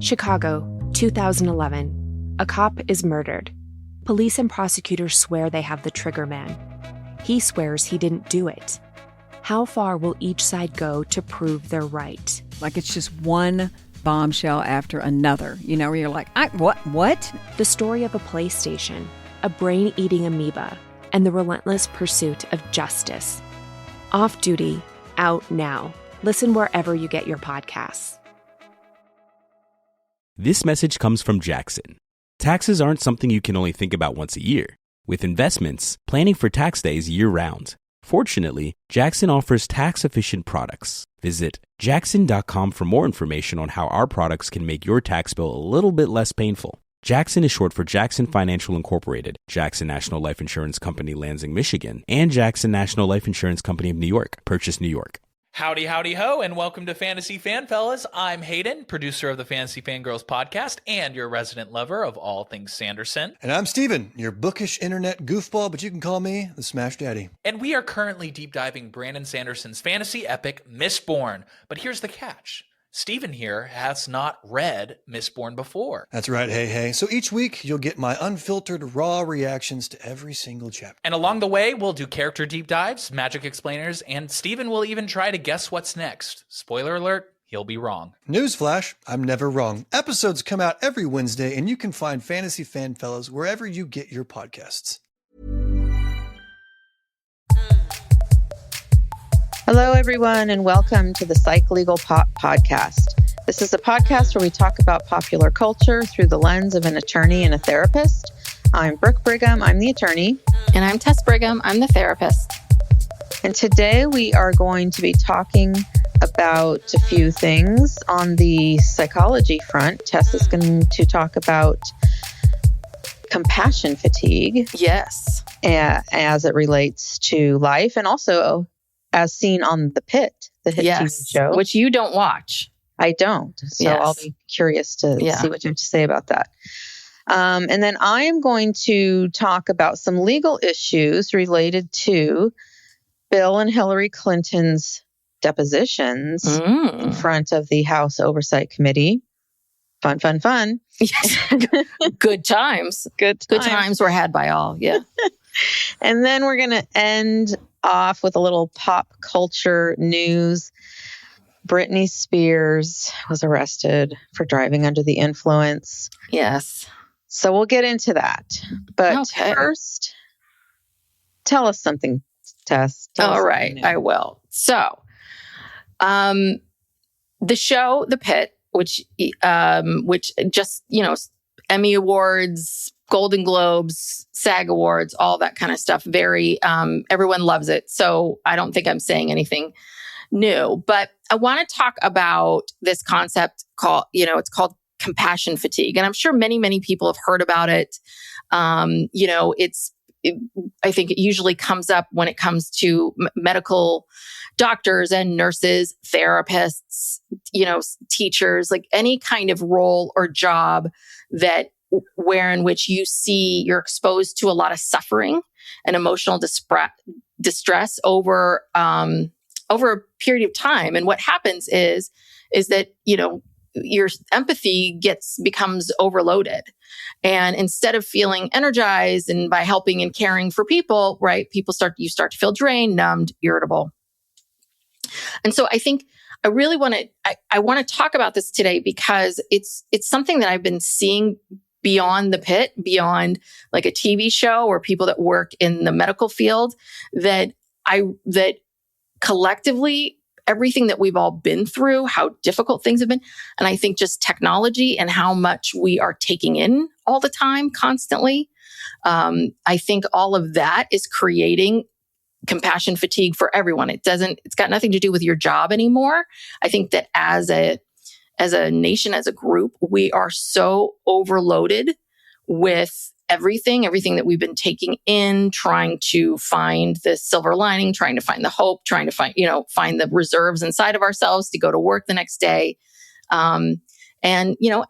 Chicago, 2011. A cop is murdered. Police and prosecutors swear they have the trigger man. He swears he didn't do it. How far will each side go to prove they're right? Like it's just one bombshell after another, where you're like, what? The story of a PlayStation, a brain-eating amoeba, and the relentless pursuit of justice. Off Duty, out now. Listen wherever you get your podcasts. This message comes from Jackson. Taxes aren't something you can only think about once a year. With investments, planning for tax day is year-round. Fortunately, Jackson offers tax-efficient products. Visit jackson.com for more information on how our products can make your tax bill a little bit less painful. Jackson is short for Jackson Financial Incorporated, Jackson National Life Insurance Company, Lansing, Michigan, and Jackson National Life Insurance Company of New York, Purchase, New York. Howdy, howdy, ho, and welcome to Fantasy Fan Fellas. I'm Hayden, producer of the Fantasy Fangirls podcast and your resident lover of all things Sanderson. And I'm Steven, your bookish internet goofball, but you can call me the Smash Daddy. And we are currently deep diving Brandon Sanderson's fantasy epic, Mistborn. But here's the catch. Steven here has not read Mistborn before. That's right, hey. So each week, you'll get my unfiltered, raw reactions to every single chapter. And along the way, we'll do character deep dives, magic explainers, and Steven will even try to guess what's next. Spoiler alert, he'll be wrong. Newsflash, I'm never wrong. Episodes come out every Wednesday, and you can find Fantasy Fan Fellas wherever you get your podcasts. Hello, everyone, and welcome to the Psych Legal Pop Podcast. This is a podcast where we talk about popular culture through the lens of an attorney and a therapist. I'm Brooke Brigham, I'm the attorney. And I'm Tess Brigham, I'm the therapist. And today we are going to be talking about a few things on the psychology front. Tess is going to talk about compassion fatigue. Yes. As it relates to life, and also as seen on the Pitt, the hit TV show. Which you don't watch. I don't. So I'll be curious to see what you have to say about that. And then I am going to talk about some legal issues related to Bill and Hillary Clinton's depositions in front of the House Oversight Committee. Fun. Yes. Good times. Good times were had by all. Yeah. And then we're going to end off with a little pop culture news. Britany Spears was arrested for driving under the influence. Yes. So we'll get into that. But first, tell us something, Tess. All right, I will. So, the show, The Pitt, which just, Emmy Awards, Golden Globes, SAG Awards, all that kind of stuff. Very, everyone loves it. So I don't think I'm saying anything new, but I want to talk about this concept called, it's called compassion fatigue. And I'm sure many, many people have heard about it. I think it usually comes up when it comes to medical doctors and nurses, therapists, teachers, like any kind of role or job in which you're exposed to a lot of suffering and emotional distress over a period of time. And what happens is that, your empathy becomes overloaded. And instead of feeling energized and by helping and caring for people, right, you start to feel drained, numbed, irritable. And so I think I really want to talk about this today because it's something that I've been seeing beyond the Pitt, beyond like a TV show or people that work in the medical field, that collectively, everything that we've all been through, how difficult things have been. And I think just technology and how much we are taking in all the time, constantly. I think all of that is creating compassion fatigue for everyone. It's got nothing to do with your job anymore. I think that as a nation, as a group, we are so overloaded with everything that we've been taking in, trying to find the silver lining, trying to find the hope, trying to find the reserves inside of ourselves to go to work the next day. And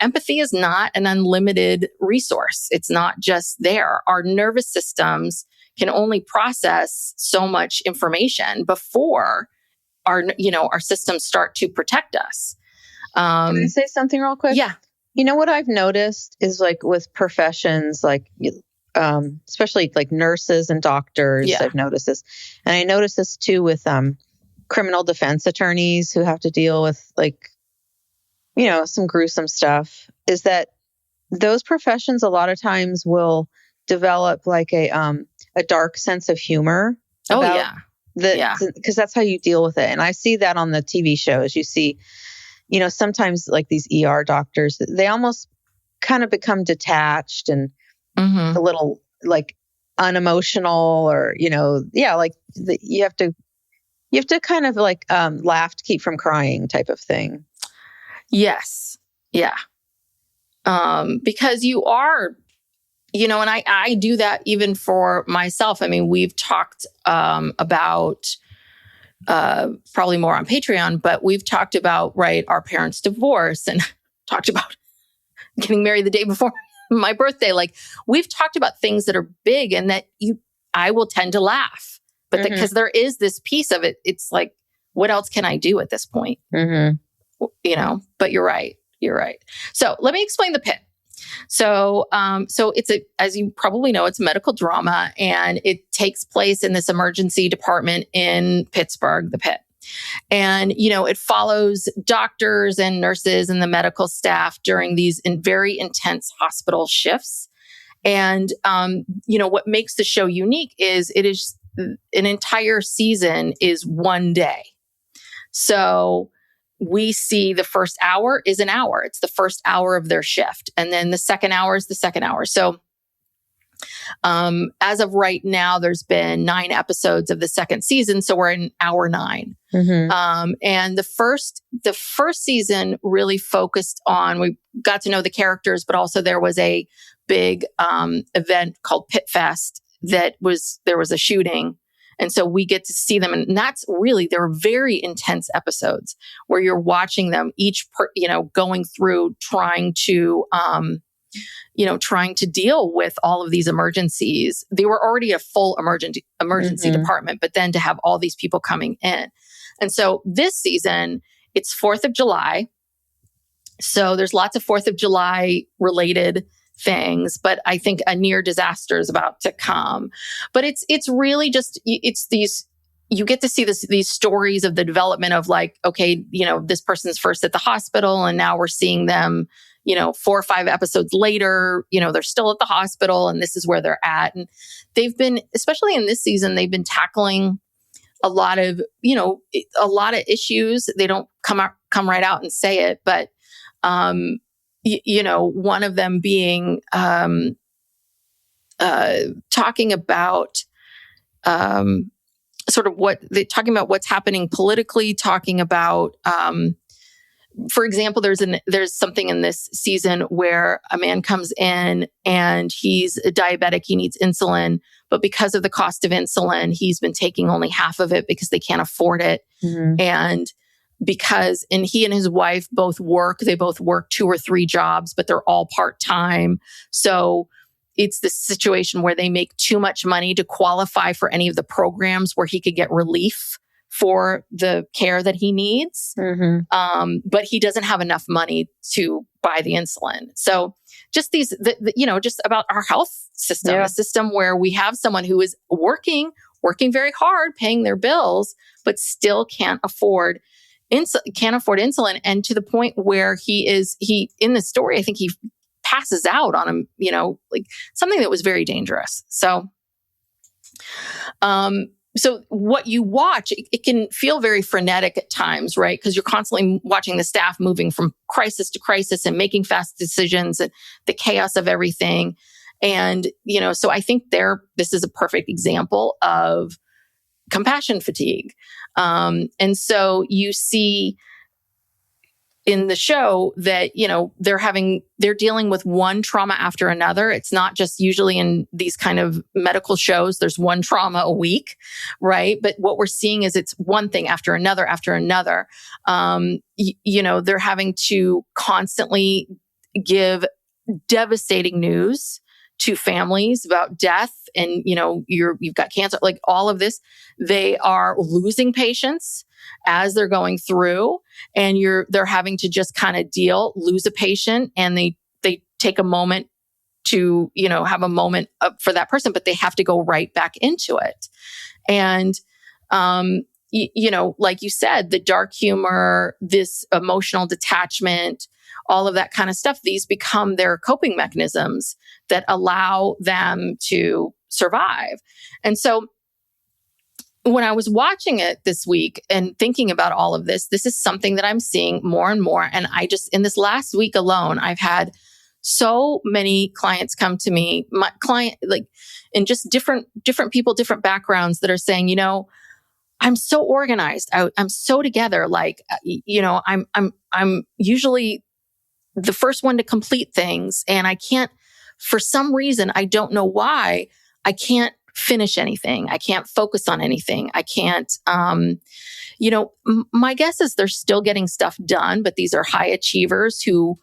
empathy is not an unlimited resource. It's not just there. Our nervous systems can only process so much information before our systems start to protect us. Can I say something real quick? Yeah. You know what I've noticed is like with professions, like especially like nurses and doctors, Yeah. I've noticed this. And I noticed this too with criminal defense attorneys who have to deal with like, you know, some gruesome stuff, is that those professions a lot of times will develop like a dark sense of humor. Because that's how you deal with it. And I see that on the TV shows. You see, you know, sometimes like these ER doctors, they almost kind of become detached and a little like unemotional, or, you know, like you have to kind of like laugh to keep from crying type of thing. Yes. Yeah. Because you are, you know, and I do that even for myself. I mean, we've talked about probably more on Patreon, but we've talked about, right, our parents' divorce, and talked about getting married the day before my birthday. Like, we've talked about things that are big and that I will tend to laugh, but because there is this piece of it, it's like, what else can I do at this point? You know, but you're right. So let me explain the Pitt. So it's as you probably know, it's a medical drama, and it takes place in this emergency department in Pittsburgh, the Pitt. And, you know, it follows doctors and nurses and the medical staff during these very intense hospital shifts. And, you know, what makes the show unique is it is an entire season is one day. So we see the first hour is an hour. It's the first hour of their shift. And then the second hour is the second hour. So as of right now, there's been 9 episodes of the second season. So we're in hour 9. And the first season really focused on, we got to know the characters, but also there was a big event called Pitt Fest there was a shooting. And so we get to see them. And that's really, they're very intense episodes where you're watching them each, going through trying to deal with all of these emergencies. They were already a full emergency department, but then to have all these people coming in. And so this season, it's 4th of July. So there's lots of 4th of July related things, but I think a near disaster is about to come. But it's really just, it's these, you get to see these stories of the development of like, okay, you know, this person's first at the hospital and now we're seeing them, you know, 4 or 5 episodes later, you know, they're still at the hospital and this is where they're at. And they've been, especially in this season, they've been tackling a lot of issues. They don't come right out and say it, but, one of them being talking about talking about what's happening politically, talking about, for example, there's something in this season where a man comes in and he's a diabetic, he needs insulin, but because of the cost of insulin, he's been taking only half of it because they can't afford it. And he and his wife both work 2 or 3 jobs, but they're all part-time. So it's this situation where they make too much money to qualify for any of the programs where he could get relief for the care that he needs. But he doesn't have enough money to buy the insulin. So just just about our health system, a system where we have someone who is working very hard, paying their bills, but still can't afford insulin. And to the point where he in the story, I think he passes out on him, like something that was very dangerous. So, so what you watch, it can feel very frenetic at times, right? Because you're constantly watching the staff moving from crisis to crisis and making fast decisions and the chaos of everything. And, so I think this is a perfect example of compassion fatigue. And so you see in the show that, they're dealing with one trauma after another. It's not just usually in these kind of medical shows, there's one trauma a week, right? But what we're seeing is it's one thing after another, after another. They're having to constantly give devastating news to families about death and, you've got cancer, like all of this. They are losing patients as they're going through, and they're having to just kind of lose a patient, and they take a moment to, have a moment for that person, but they have to go right back into it. And, like you said, the dark humor, this emotional detachment, all of that kind of stuff, these become their coping mechanisms that allow them to survive. And so when I was watching it this week and thinking about all of this, this is something that I'm seeing more and more. And in this last week alone, I've had so many clients come to me, and just different people, different backgrounds that are saying, I'm so organized. I'm so together. I'm usually the first one to complete things, and I can't, for some reason, I don't know why, I can't finish anything. I can't focus on anything. I can't, my guess is they're still getting stuff done, but these are high achievers who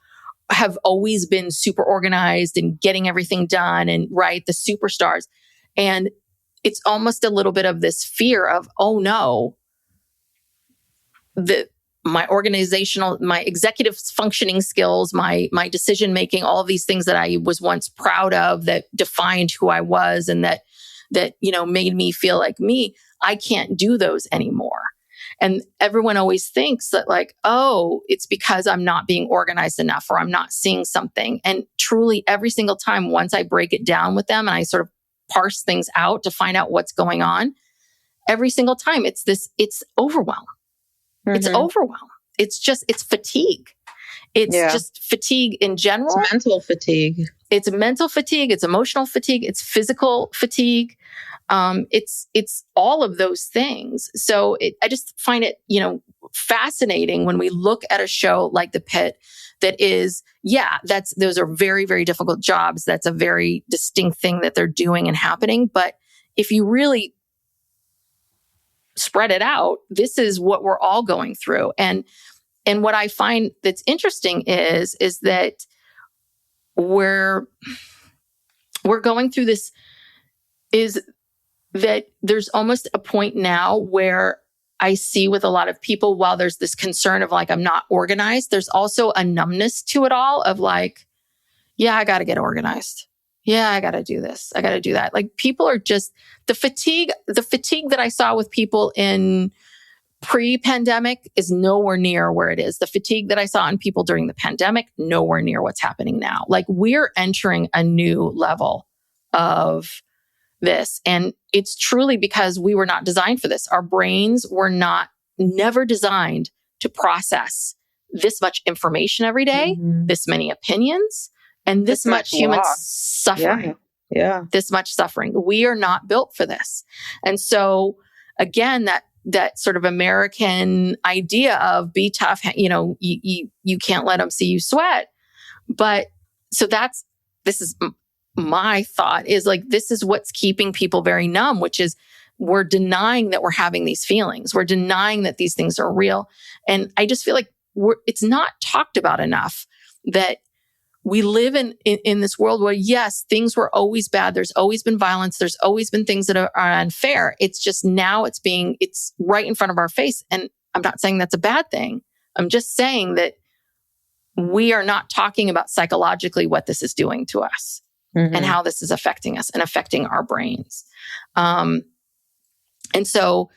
have always been super organized and getting everything done, and the superstars. And it's almost a little bit of this fear of, oh no, my executive functioning skills, my decision-making, all of these things that I was once proud of that defined who I was and that made me feel like me, I can't do those anymore. And everyone always thinks that it's because I'm not being organized enough or I'm not seeing something. And truly every single time, once I break it down with them and I sort of parse things out to find out what's going on, every single time it's overwhelm. Mm-hmm. It's overwhelm. It's fatigue. It's just fatigue in general. It's mental fatigue. It's mental fatigue. It's emotional fatigue. It's physical fatigue. It's all of those things. So I just find it, fascinating when we look at a show like The Pitt that is, those are very, very difficult jobs. That's a very distinct thing that they're doing and happening. But if you really spread it out, this is what we're all going through. And what I find that's interesting is that we're going through this, is that there's almost a point now where I see with a lot of people, while there's this concern of I'm not organized, there's also a numbness to it all of I got to get organized. Yeah, I got to do this. I got to do that. People are just, the fatigue that I saw with people in pre-pandemic is nowhere near where it is. The fatigue that I saw in people during the pandemic, nowhere near what's happening now. We're entering a new level of this. And it's truly because we were not designed for this. Our brains were never designed to process this much information every day, this many opinions, and this much human suffering. Yeah. This much suffering. We are not built for this. And so again, that sort of American idea of be tough, you can't let them see you sweat. But so this is my thought is this is what's keeping people very numb, which is we're denying that we're having these feelings. We're denying that these things are real. And I just feel like it's not talked about enough that we live in this world where, yes, things were always bad. There's always been violence. There's always been things that are unfair. It's just now it's right in front of our face. And I'm not saying that's a bad thing. I'm just saying that we are not talking about psychologically what this is doing to us and how this is affecting us and affecting our brains. And so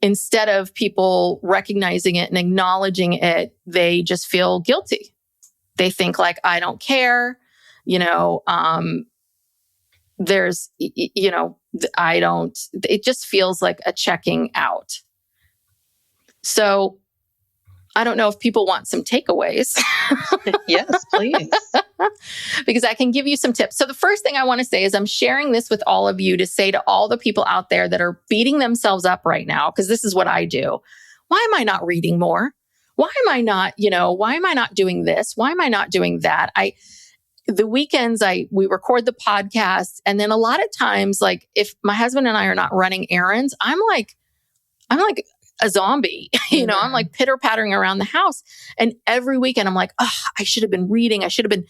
instead of people recognizing it and acknowledging it, they just feel guilty. They think I don't care, there's, I don't, it just feels like a checking out. So I don't know if people want some takeaways. Yes, please. Because I can give you some tips. So the first thing I want to say is I'm sharing this with all of you to say to all the people out there that are beating themselves up right now, because this is what I do. Why am I not reading more? Why am I not, why am I not doing this? Why am I not doing that? The weekends, we record the podcast. And then a lot of times, if my husband and I are not running errands, I'm like a zombie, I'm pitter pattering around the house. And every weekend I'm oh, I should have been reading. I should have been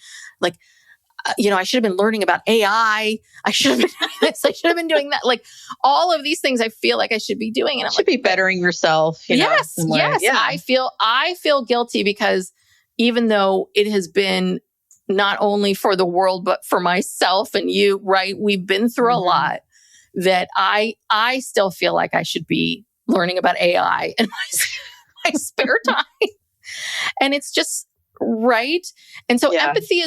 I should have been learning about AI. I should have been doing this. I should have been doing that. Like all of these things I feel like I should be doing. And I'm should be bettering yourself. Yes. Yeah. I feel guilty because even though it has been not only for the world, but for myself and you, right? We've been through a lot that I still feel like I should be learning about AI in my spare time. And it's just right. And so empathy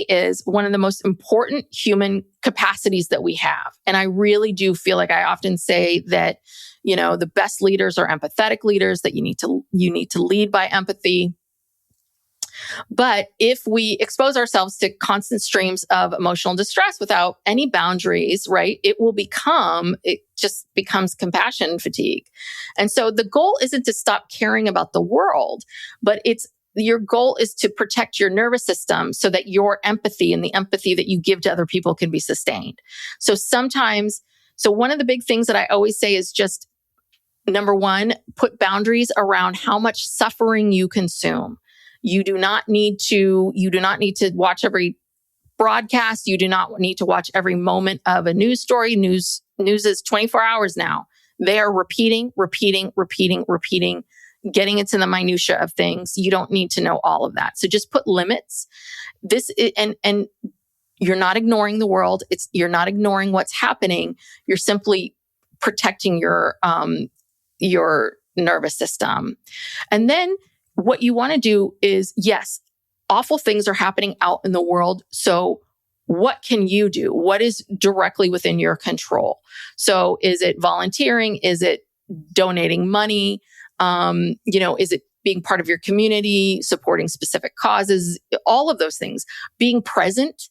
is one of the most important human capacities that we have. And I really do feel like I often say that, the best leaders are empathetic leaders, that you need to lead by empathy. But if we expose ourselves to constant streams of emotional distress without any boundaries, right, it just becomes compassion fatigue. And so the goal isn't to stop caring about the world, but your goal is to protect your nervous system so that your empathy and the empathy that you give to other people can be sustained. So one of the big things that I always say is just, number one, put boundaries around how much suffering you consume. You do not need to watch every broadcast. You do not need to watch every moment of a news story. News is 24 hours now. They are repeating, getting into the minutia of things. You don't need to know all of that. So just put limits. And you're not ignoring the world. You're not ignoring what's happening. You're simply protecting your nervous system. And then what you want to do is, yes, awful things are happening out in the world. So what can you do? What is directly within your control? So is it volunteering? Is it donating money? Is it being part of your community, supporting specific causes, all of those things, being present,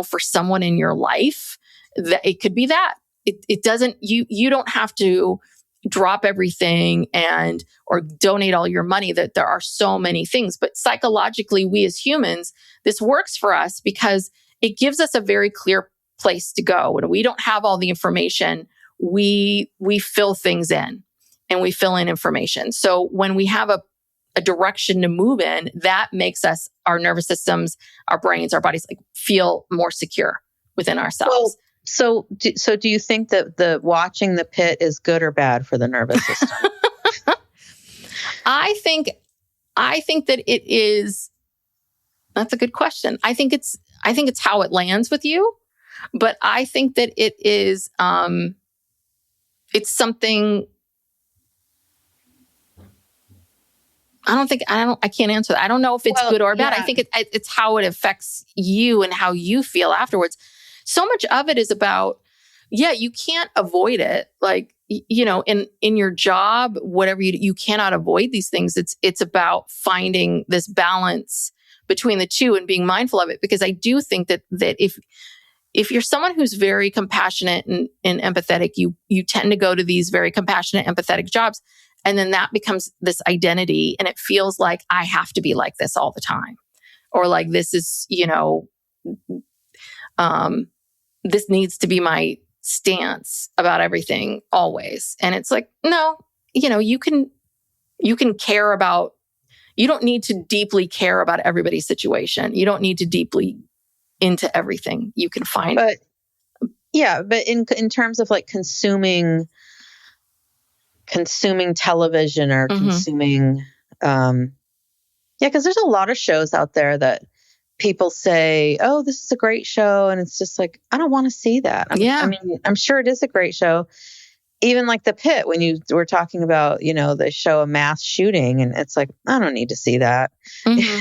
for someone in your life? That it could be that it doesn't, you don't have to drop everything or donate all your money. That there are so many things, but psychologically, we as humans, this works for us because it gives us a very clear place to go. When we don't have all the information, we fill things in. And we fill in information. So when we have a direction to move in, that makes our nervous systems, our brains, our bodies feel more secure within ourselves. Well, so do you think that the watching the Pitt is good or bad for the nervous system? I think that it is. That's a good question. I think it's how it lands with you, but I think that it is. It's something. I can't answer that. I don't know if it's good or bad. I think it's how it affects you and how you feel afterwards. So much of it is about, you can't avoid it. Like, in your job, whatever you cannot avoid these things. It's about finding this balance between the two and being mindful of it. Because I do think that if you're someone who's very compassionate and empathetic, you tend to go to these very compassionate, empathetic jobs. And then that becomes this identity, and it feels like I have to be like this all the time. Or like this is, this needs to be my stance about everything always. And it's like, no, you can care about, you don't need to deeply care about everybody's situation. You don't need to deeply into everything. You can find. But in terms of like consuming television or consuming, because there's a lot of shows out there that people say, oh, this is a great show. And it's just like, I don't want to see that. I'm sure it is a great show. Even like The Pitt, when you were talking about, the show a mass shooting, and it's like, I don't need to see that, I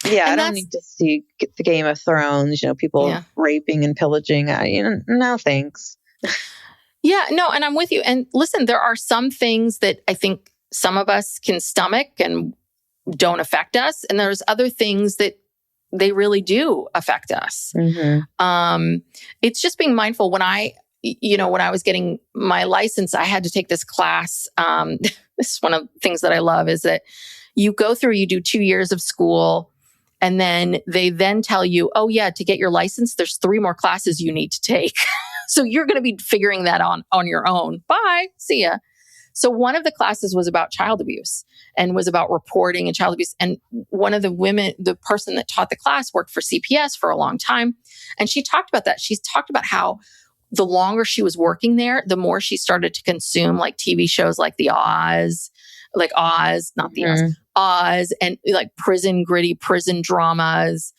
don't need to see the Game of Thrones, people raping and pillaging. No, thanks. Yeah, no, and I'm with you. And listen, there are some things that I think some of us can stomach and don't affect us. And there's other things that they really do affect us. It's just being mindful. When I was getting my license, I had to take this class. This is one of the things that I love is that you do 2 years of school, and then they then tell you, oh yeah, to get your license, there's 3 more classes you need to take. So you're going to be figuring that on your own. Bye. See ya. So one of the classes was about child abuse and was about reporting and child abuse. And one of the women, the person that taught the class worked for CPS for a long time. And she talked about that. She's talked about how the longer she was working there, the more she started to consume like TV shows like the Oz, not the Oz, and like gritty prison dramas.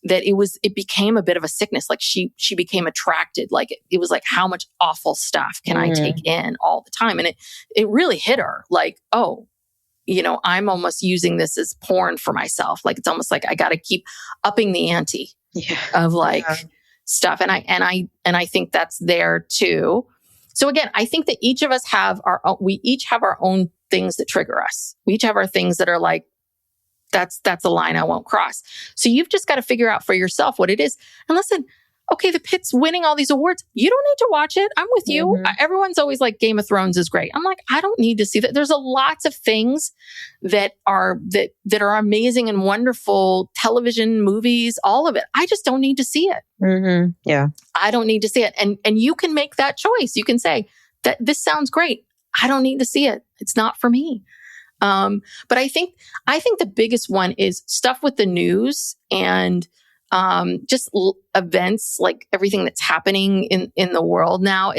That it became a bit of a sickness. Like she became attracted. Like it was like, how much awful stuff can I take in all the time? And it really hit her like, oh, I'm almost using this as porn for myself. Like, it's almost like I got to keep upping the ante of stuff. And I think that's there too. So again, I think that each of us we each have our own things that trigger us. We each have our things that are like, that's a line I won't cross. So you've just got to figure out for yourself what it is. And listen, okay, the Pitt's winning all these awards. You don't need to watch it. I'm with you. Everyone's always like, Game of Thrones is great. I'm like, I don't need to see that. There's lots of things that are amazing and wonderful, television, movies, all of it. I just don't need to see it. Yeah. I don't need to see it. And you can make that choice. You can say that this sounds great. I don't need to see it. It's not for me. But I think the biggest one is stuff with the news and just events, like everything that's happening in the world now.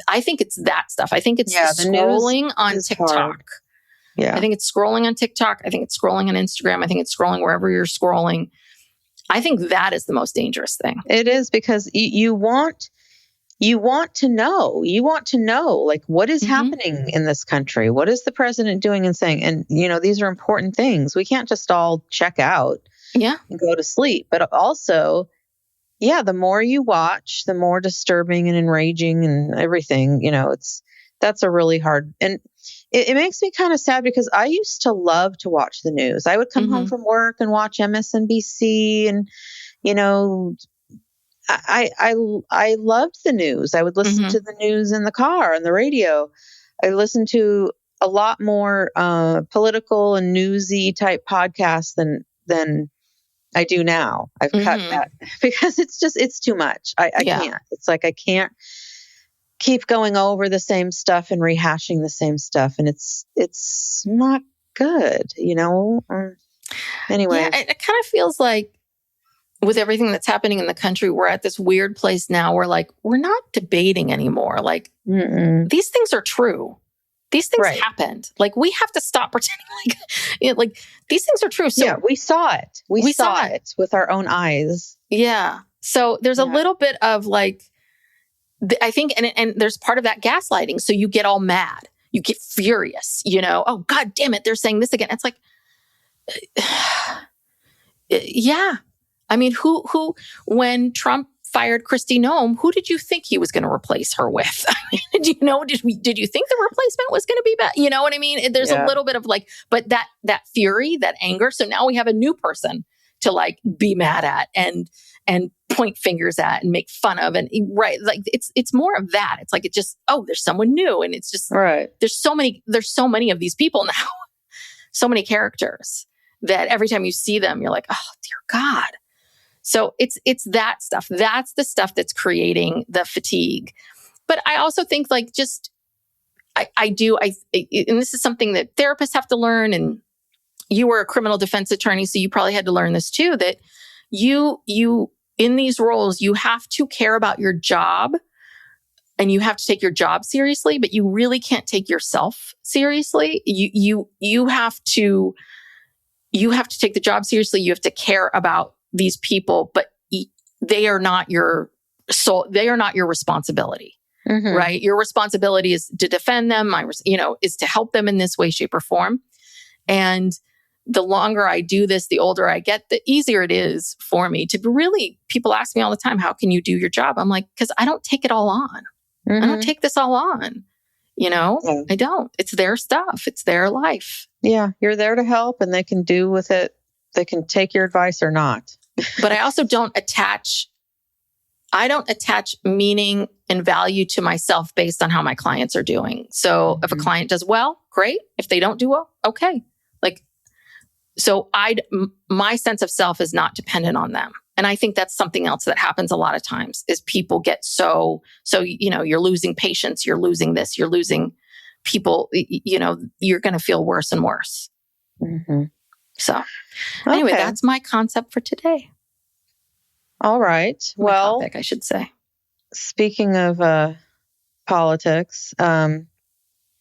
I think it's that stuff. I think it's scrolling on TikTok. Hard. Yeah. I think it's scrolling on TikTok. I think it's scrolling on Instagram. I think it's scrolling wherever you're scrolling. I think that is the most dangerous thing. It is, because you want to know. You want to know, like, what is happening in this country? What is the president doing and saying? And, these are important things. We can't just all check out and go to sleep. But also, the more you watch, the more disturbing and enraging and everything, that's a really hard. And it makes me kind of sad, because I used to love to watch the news. I would come home from work and watch MSNBC and, I loved the news. I would listen to the news in the car, on the radio. I listened to a lot more political and newsy type podcasts than I do now. I've cut that because it's too much. I can't. It's like I can't keep going over the same stuff and rehashing the same stuff, and it's not good, Anyway, it kind of feels like, with everything that's happening in the country, we're at this weird place now where, like, we're not debating anymore. Like, these things are true. These things happened. Like, we have to stop pretending like these things are true. So we saw it. We saw it with our own eyes. Yeah. So there's a little bit of like, I think, and there's part of that gaslighting. So you get all mad. You get furious, oh, God damn it. They're saying this again. It's like, yeah. I mean, who, when Trump fired Kristi Noem, who did you think he was going to replace her with? I mean, did you think the replacement was going to be bad? You know what I mean? There's a little bit of like, but that fury, that anger. So now we have a new person to like be mad at and point fingers at and make fun of. And like, it's more of that. It's like, there's someone new. And it's just, there's so many of these people now, so many characters that every time you see them, you're like, oh, dear God. So it's that stuff. That's the stuff that's creating the fatigue. But I also think like and this is something that therapists have to learn. And you were a criminal defense attorney, so you probably had to learn this too, that you in these roles, you have to care about your job and you have to take your job seriously, but you really can't take yourself seriously. You have to take the job seriously. You have to care about these people, but they are not your soul. They are not your responsibility, right? Your responsibility is to defend them. Is to help them in this way, shape, or form. And the longer I do this, the older I get, the easier it is for me to really, people ask me all the time, how can you do your job? I'm like, because I don't take it all on. I don't take this all on. I don't. It's their stuff. It's their life. Yeah. You're there to help, and they can do with it. They can take your advice or not. But I also don't attach meaning and value to myself based on how my clients are doing. So if a client does well, great. If they don't do well, okay. Like, so my sense of self is not dependent on them. And I think that's something else that happens a lot of times is people get so, you're losing patience, you're losing this, you're losing people, you're going to feel worse and worse. Mm-hmm. So anyway, that's my concept for today. All right. My topic, I should say. Speaking of politics, going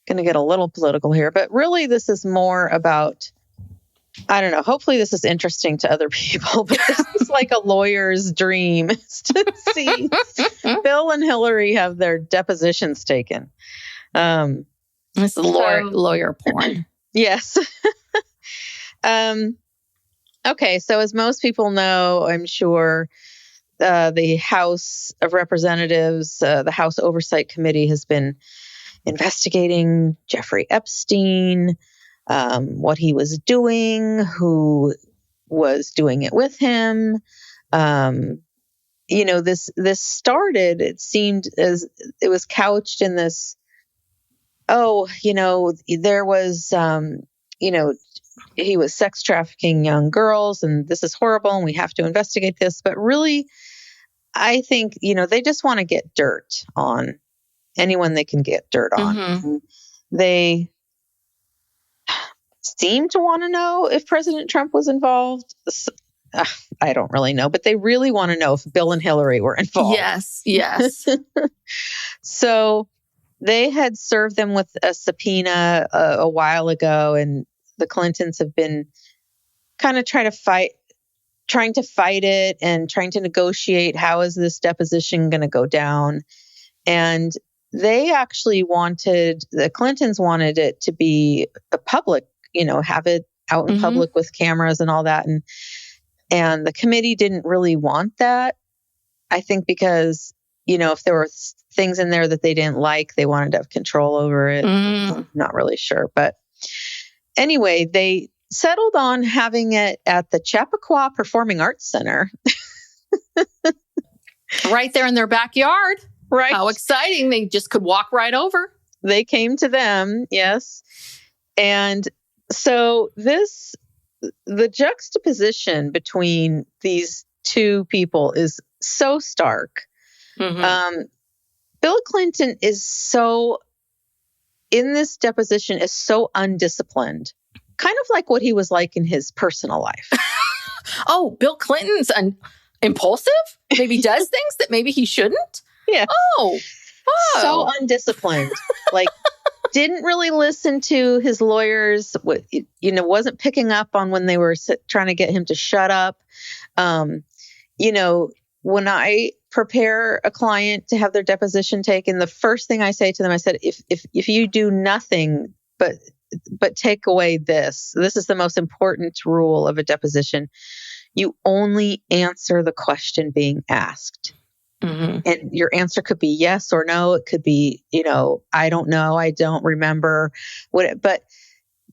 to get a little political here, but really this is more about, I don't know, hopefully this is interesting to other people, but this is like a lawyer's dream is to see Bill and Hillary have their depositions taken. This is lawyer porn. Yes. Okay, so as most people know, I'm sure, the House of Representatives, the House Oversight Committee has been investigating Jeffrey Epstein, what he was doing, who was doing it with him. This started, it seemed as it was couched in this, there was, he was sex trafficking young girls and this is horrible and we have to investigate this. But really, I think, they just want to get dirt on anyone they can get dirt on. Mm-hmm. They seem to want to know if President Trump was involved. I don't really know, but they really want to know if Bill and Hillary were involved. Yes. So they had served them with a subpoena a while ago, and the Clintons have been kind of trying to fight it and trying to negotiate how is this deposition going to go down. And they actually the Clintons wanted it to be a public, have it out in public with cameras and all that. And the committee didn't really want that. I think because, if there were things in there that they didn't like, they wanted to have control over it. I'm not really sure. But anyway, they settled on having it at the Chappaqua Performing Arts Center. Right there in their backyard. Right. How exciting. They just could walk right over. They came to them, yes. And so the juxtaposition between these two people is so stark. Mm-hmm. Bill Clinton in this deposition is so undisciplined, kind of like what he was like in his personal life. Oh, Bill Clinton's impulsive? Maybe does things that maybe he shouldn't? Yeah. Oh. So undisciplined. Didn't really listen to his lawyers, wasn't picking up on when they were trying to get him to shut up. When I prepare a client to have their deposition taken, the first thing I say to them, I said, if you do nothing but take away this is the most important rule of a deposition. You only answer the question being asked. Mm-hmm. And your answer could be yes or no. It could be, I don't know. I don't remember but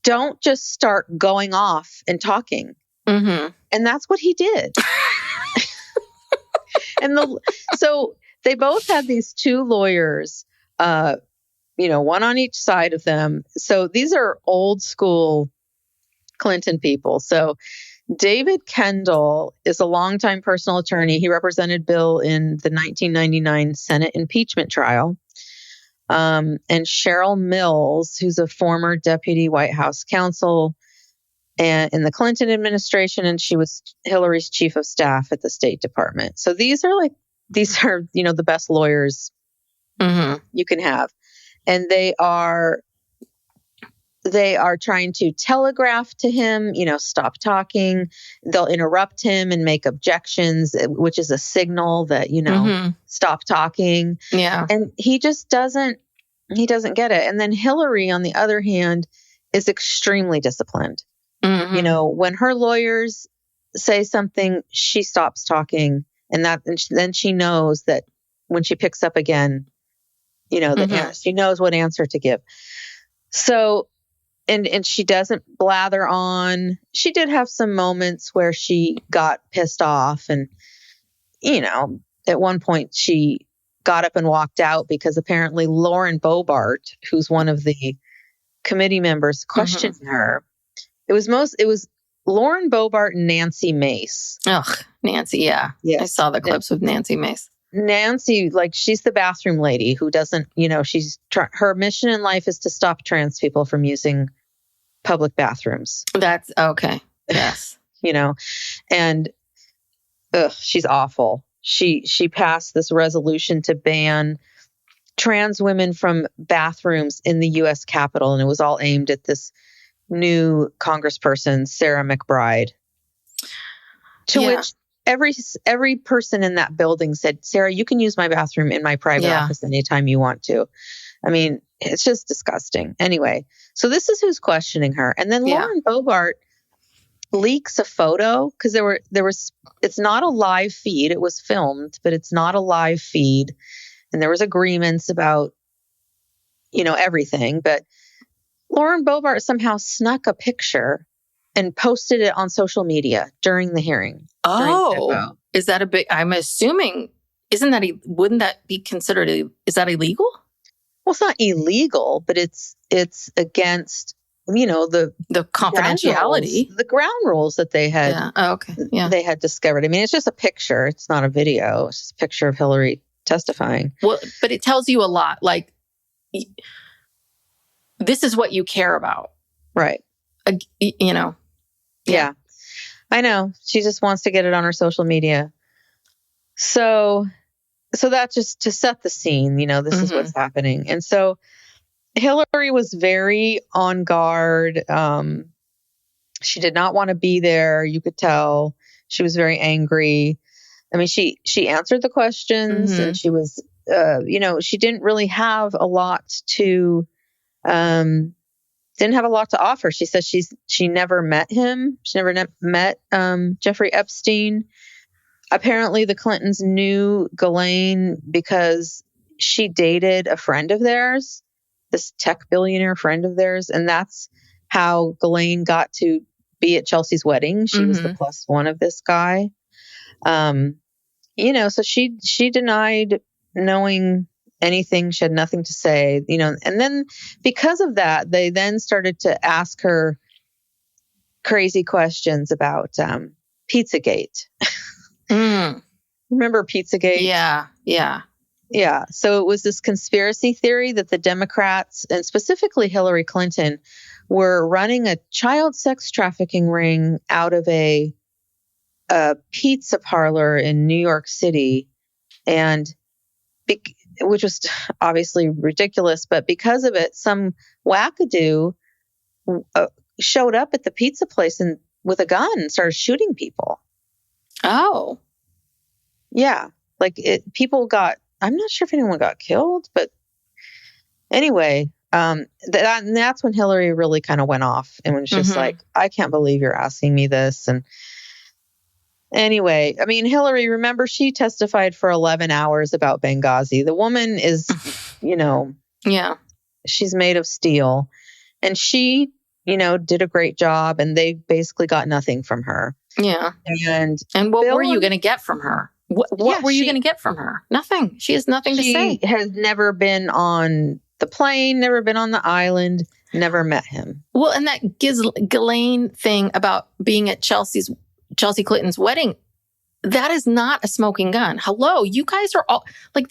don't just start going off and talking. Mm-hmm. And that's what he did. So they both had these two lawyers, one on each side of them. So these are old school Clinton people. So David Kendall is a longtime personal attorney. He represented Bill in the 1999 Senate impeachment trial. And Cheryl Mills, who's a former deputy White House counsel in the Clinton administration, and she was Hillary's chief of staff at the State Department. So these are the best lawyers you can have. And they are trying to telegraph to him, stop talking. They'll interrupt him and make objections, which is a signal that, stop talking. Yeah. And he doesn't get it. And then Hillary, on the other hand, is extremely disciplined. Mm-hmm. When her lawyers say something, she stops talking. And then she knows that when she picks up again, she knows what answer to give. So, and she doesn't blather on. She did have some moments where she got pissed off. And, at one point she got up and walked out because apparently Lauren Boebert, who's one of the committee members, questioned her. It was Lauren Boebert and Nancy Mace. Ugh, Nancy, yeah. Yes. I saw the clips with Nancy Mace. Nancy, like, she's the bathroom lady who doesn't, her mission in life is to stop trans people from using public bathrooms. That's okay. Yes. And she's awful. She passed this resolution to ban trans women from bathrooms in the U.S. Capitol, and it was all aimed at this new congressperson, Sarah McBride. To which every person in that building said, Sarah, you can use my bathroom in my private office anytime you want to. I mean, it's just disgusting. Anyway, so this is who's questioning her. And then Lauren Boebert leaks a photo because it's not a live feed. It was filmed, but it's not a live feed. And there was agreements about, everything. But Lauren Boebert somehow snuck a picture and posted it on social media during the hearing. Oh, is that a big, I'm assuming, wouldn't that be considered, is that illegal? Well, it's not illegal, but it's against, the confidentiality, the ground rules that they had. Yeah. Oh, okay. Yeah. They had discovered. I mean, it's just a picture. It's not a video. It's just a picture of Hillary testifying. Well, but it tells you a lot. Like, this is what you care about. Right. Yeah. I know. She just wants to get it on her social media. So that's just to set the scene, this is what's happening. And so Hillary was very on guard. She did not want to be there. You could tell she was very angry. I mean, she answered the questions and she was, she didn't really have a lot to, didn't have a lot to offer. She says she never met him. She never met Jeffrey Epstein. Apparently, the Clintons knew Ghislaine because she dated a friend of theirs, this tech billionaire friend of theirs, and that's how Ghislaine got to be at Chelsea's wedding. She was the plus one of this guy. So she denied knowing anything. She had nothing to say, and then because of that, they then started to ask her crazy questions about Pizzagate. Remember Pizzagate? Yeah. So it was this conspiracy theory that the Democrats, and specifically Hillary Clinton, were running a child sex trafficking ring out of a pizza parlor in New York City, and which was obviously ridiculous. But because of it, some wackadoo showed up at the pizza place and with a gun and started shooting people. Oh, yeah. People got, I'm not sure if anyone got killed, but anyway, that's when Hillary really kind of went off and was just like, I can't believe you're asking me this. And anyway, I mean, Hillary, remember, she testified for 11 hours about Benghazi. The woman is, she's made of steel, and she, did a great job, and they basically got nothing from her. Yeah. And what were you going to get from her? What were you going to get from her? Nothing. She has nothing to say. She has never been on the plane, never been on the island, never met him. Well, and that Ghislaine thing about being at Chelsea Clinton's wedding, that is not a smoking gun. Hello, you guys are all like,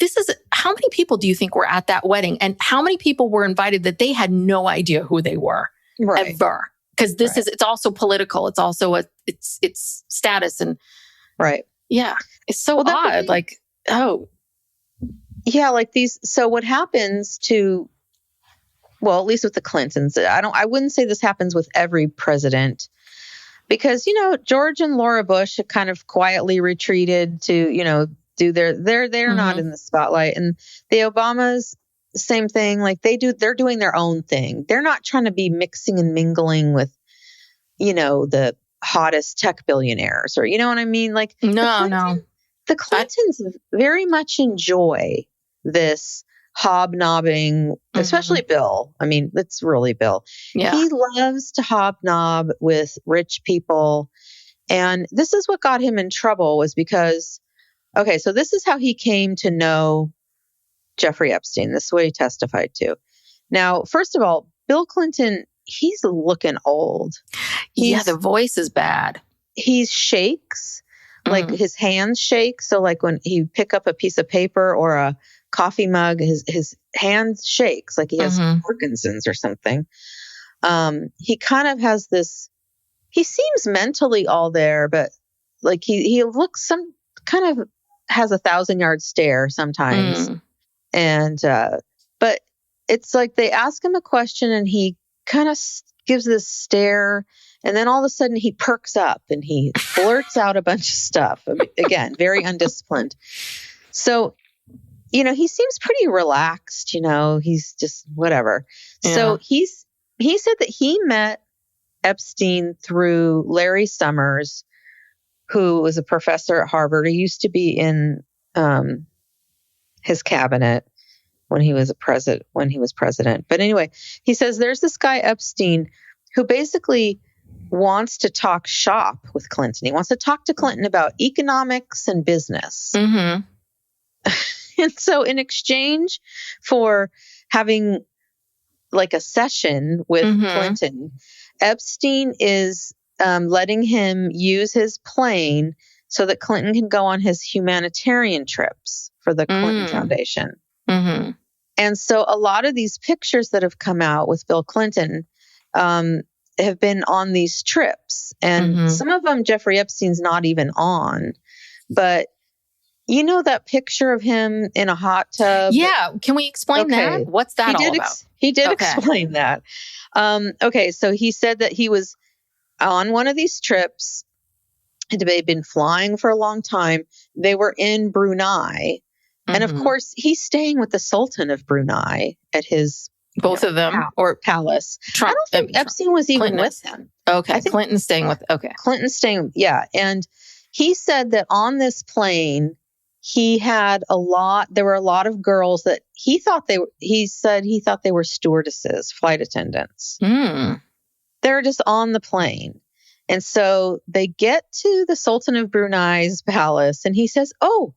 how many people do you think were at that wedding? And how many people were invited that they had no idea who they were ever? Because it's also political. It's also it's status and yeah, it's so odd. So what happens to, well, at least with the Clintons, I wouldn't say this happens with every president, because, George and Laura Bush have kind of quietly retreated to, do they're not in the spotlight. And the Obamas, same thing. They're doing their own thing. They're not trying to be mixing and mingling with, the hottest tech billionaires, or, you know what I mean? No. The Clintons very much enjoy this hobnobbing, especially Bill. I mean, it's really Bill. Yeah. He loves to hobnob with rich people. And this is what got him in trouble, was because, so this is how he came to know Jeffrey Epstein. This is what he testified to. Now, first of all, Bill Clinton, he's looking old. The voice is bad. He shakes. like his hands shake. So like when he pick up a piece of paper or a coffee mug, his hand shakes like he has Parkinson's or something. He kind of has this, he seems mentally all there, but like he looks some kind of has a 1,000-yard stare sometimes. And, but it's like they ask him a question and he kind of gives this stare. And then all of a sudden he perks up and he blurts out a bunch of stuff. I mean, again, very undisciplined. So, he seems pretty relaxed, he's just whatever. Yeah. So he said that he met Epstein through Larry Summers, who was a professor at Harvard. He used to be in his cabinet when he was president. But anyway, he says there's this guy Epstein who basically wants to talk shop with Clinton. He wants to talk to Clinton about economics and business. And so in exchange for having like a session with Clinton, Epstein is letting him use his plane so that Clinton can go on his humanitarian trips for the Clinton Foundation. And so a lot of these pictures that have come out with Bill Clinton have been on these trips. And some of them Jeffrey Epstein's not even on. But that picture of him in a hot tub? Yeah. Can we explain that? What's that all about? He did explain that. So he said that he was on one of these trips. They'd been flying for a long time. They were in Brunei. And of course, he's staying with the Sultan of Brunei at his both of them or palace. I don't think Epstein was even with him. Okay. Clinton's staying with. Okay. Clinton's staying. Yeah. And he said that on this plane, there were a lot of girls that he thought they were stewardesses, flight attendants. They're just on the plane. And so they get to the Sultan of Brunei's palace and he says, "Oh,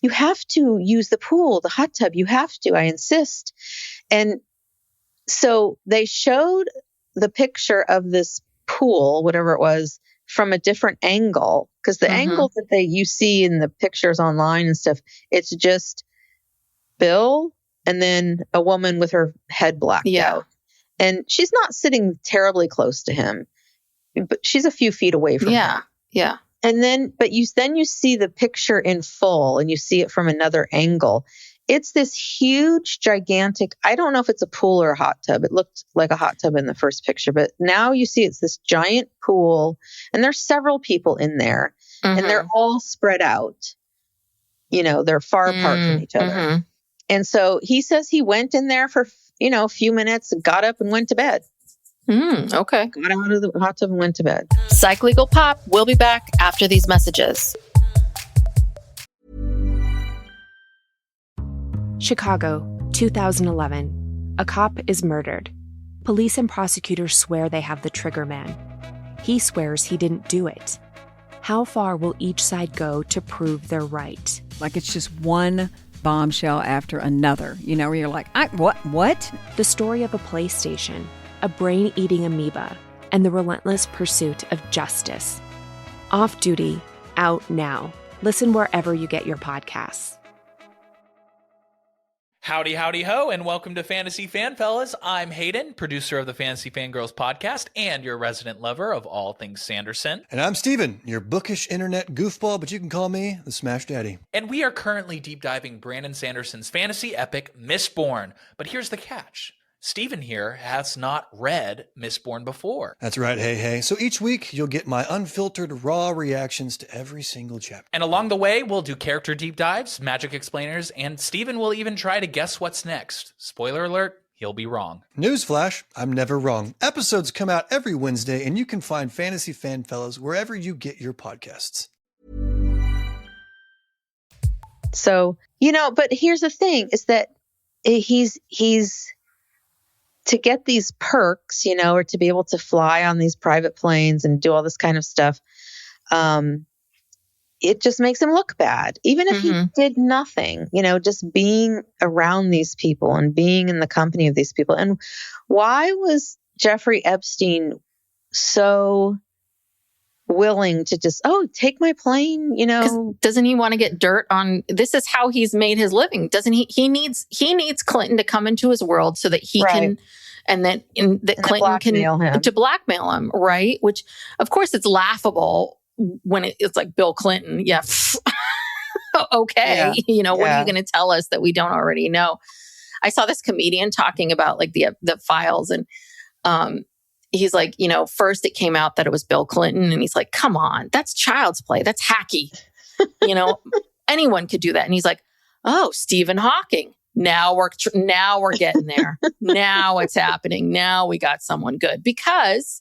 you have to use the pool, the hot tub. You have to, I insist." And so they showed the picture of this pool, whatever it was, from a different angle. Because the angle that you see in the pictures online and stuff, it's just Bill and then a woman with her head blacked out. And she's not sitting terribly close to him, but she's a few feet away from him. Yeah. And then, you see the picture in full and you see it from another angle. It's this huge, gigantic, I don't know if it's a pool or a hot tub. It looked like a hot tub in the first picture, but now you see it's this giant pool and there's several people in there and they're all spread out. They're far apart from each other. And so he says he went in there for, a few minutes, got up and went to bed. Okay. Got out of the hot tub and went to bed. Psych Legal Pop. We'll be back after these messages. Chicago, 2011. A cop is murdered. Police and prosecutors swear they have the trigger man. He swears he didn't do it. How far will each side go to prove they're right? Like it's just one bombshell after another, where you're like, what? The story of a PlayStation, a brain-eating amoeba, and the relentless pursuit of justice. Off Duty, out now. Listen wherever you get your podcasts. Howdy, howdy, ho, and welcome to Fantasy Fan Fellas. I'm Hayden, producer of the Fantasy Fangirls podcast and your resident lover of all things Sanderson. And I'm Steven, your bookish internet goofball, but you can call me the Smash Daddy. And we are currently deep diving Brandon Sanderson's fantasy epic, Mistborn. But here's the catch. Steven here has not read Mistborn before. That's right, hey. So each week, you'll get my unfiltered, raw reactions to every single chapter. And along the way, we'll do character deep dives, magic explainers, and Steven will even try to guess what's next. Spoiler alert, he'll be wrong. Newsflash, I'm never wrong. Episodes come out every Wednesday, and you can find Fantasy Fan Fellows wherever you get your podcasts. So, but here's the thing, is that he's to get these perks, or to be able to fly on these private planes and do all this kind of stuff, it just makes him look bad. Even if he did nothing, just being around these people and being in the company of these people. And why was Jeffrey Epstein so willing to just, take my plane, 'Cause doesn't he want to get dirt on, this is how he's made his living. Doesn't he? He needs Clinton to come into his world so that he can, and that Clinton can to blackmail him. Right. Which of course it's laughable when it's like Bill Clinton. Yeah. Okay. Yeah. What are you going to tell us that we don't already know? I saw this comedian talking about like the files, and, he's like, first it came out that it was Bill Clinton, and he's like, come on, that's child's play. That's hacky. Anyone could do that. And he's like, oh, Stephen Hawking. Now we're getting there. Now it's happening. Now we got someone good because,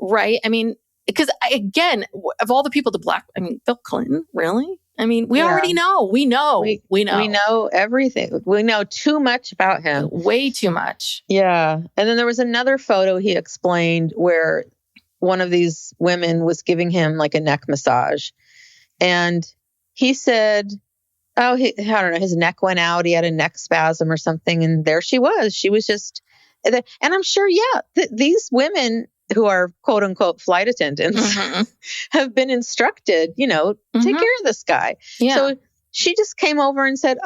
right? I mean, because again, of all the people Bill Clinton, really? I mean, we already know. We know. We know. We know everything. We know too much about him. Way too much. Yeah. And then there was another photo he explained where one of these women was giving him like a neck massage. And he said, I don't know, his neck went out. He had a neck spasm or something. And there she was. She was just, and I'm sure, these women who are quote unquote flight attendants have been instructed, take care of this guy. Yeah. So she just came over and said,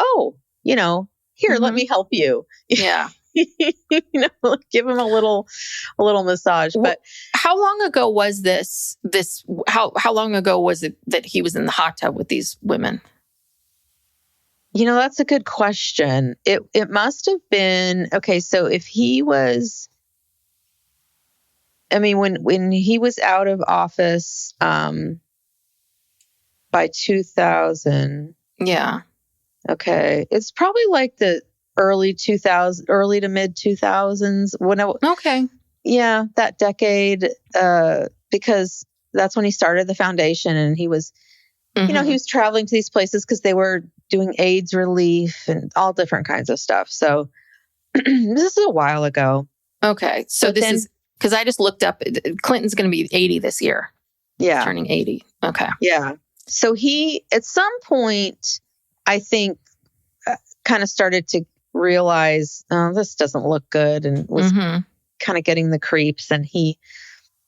here, let me help you. Yeah. Give him a little massage. But how long ago was this, how long ago was it that he was in the hot tub with these women? That's a good question. It must have been, okay. So if he was, when he was out of office, by 2000. Yeah. Okay. It's probably like the early to mid 2000s. Okay. Yeah. That decade, because that's when he started the foundation, and he was, he was traveling to these places because they were doing AIDS relief and all different kinds of stuff. So this is a while ago. Okay. So this is, because I just looked up, Clinton's going to be 80 this year. Yeah. He's turning 80. Okay. Yeah. So he, at some point, I think, kind of started to realize, this doesn't look good, and was kind of getting the creeps. And he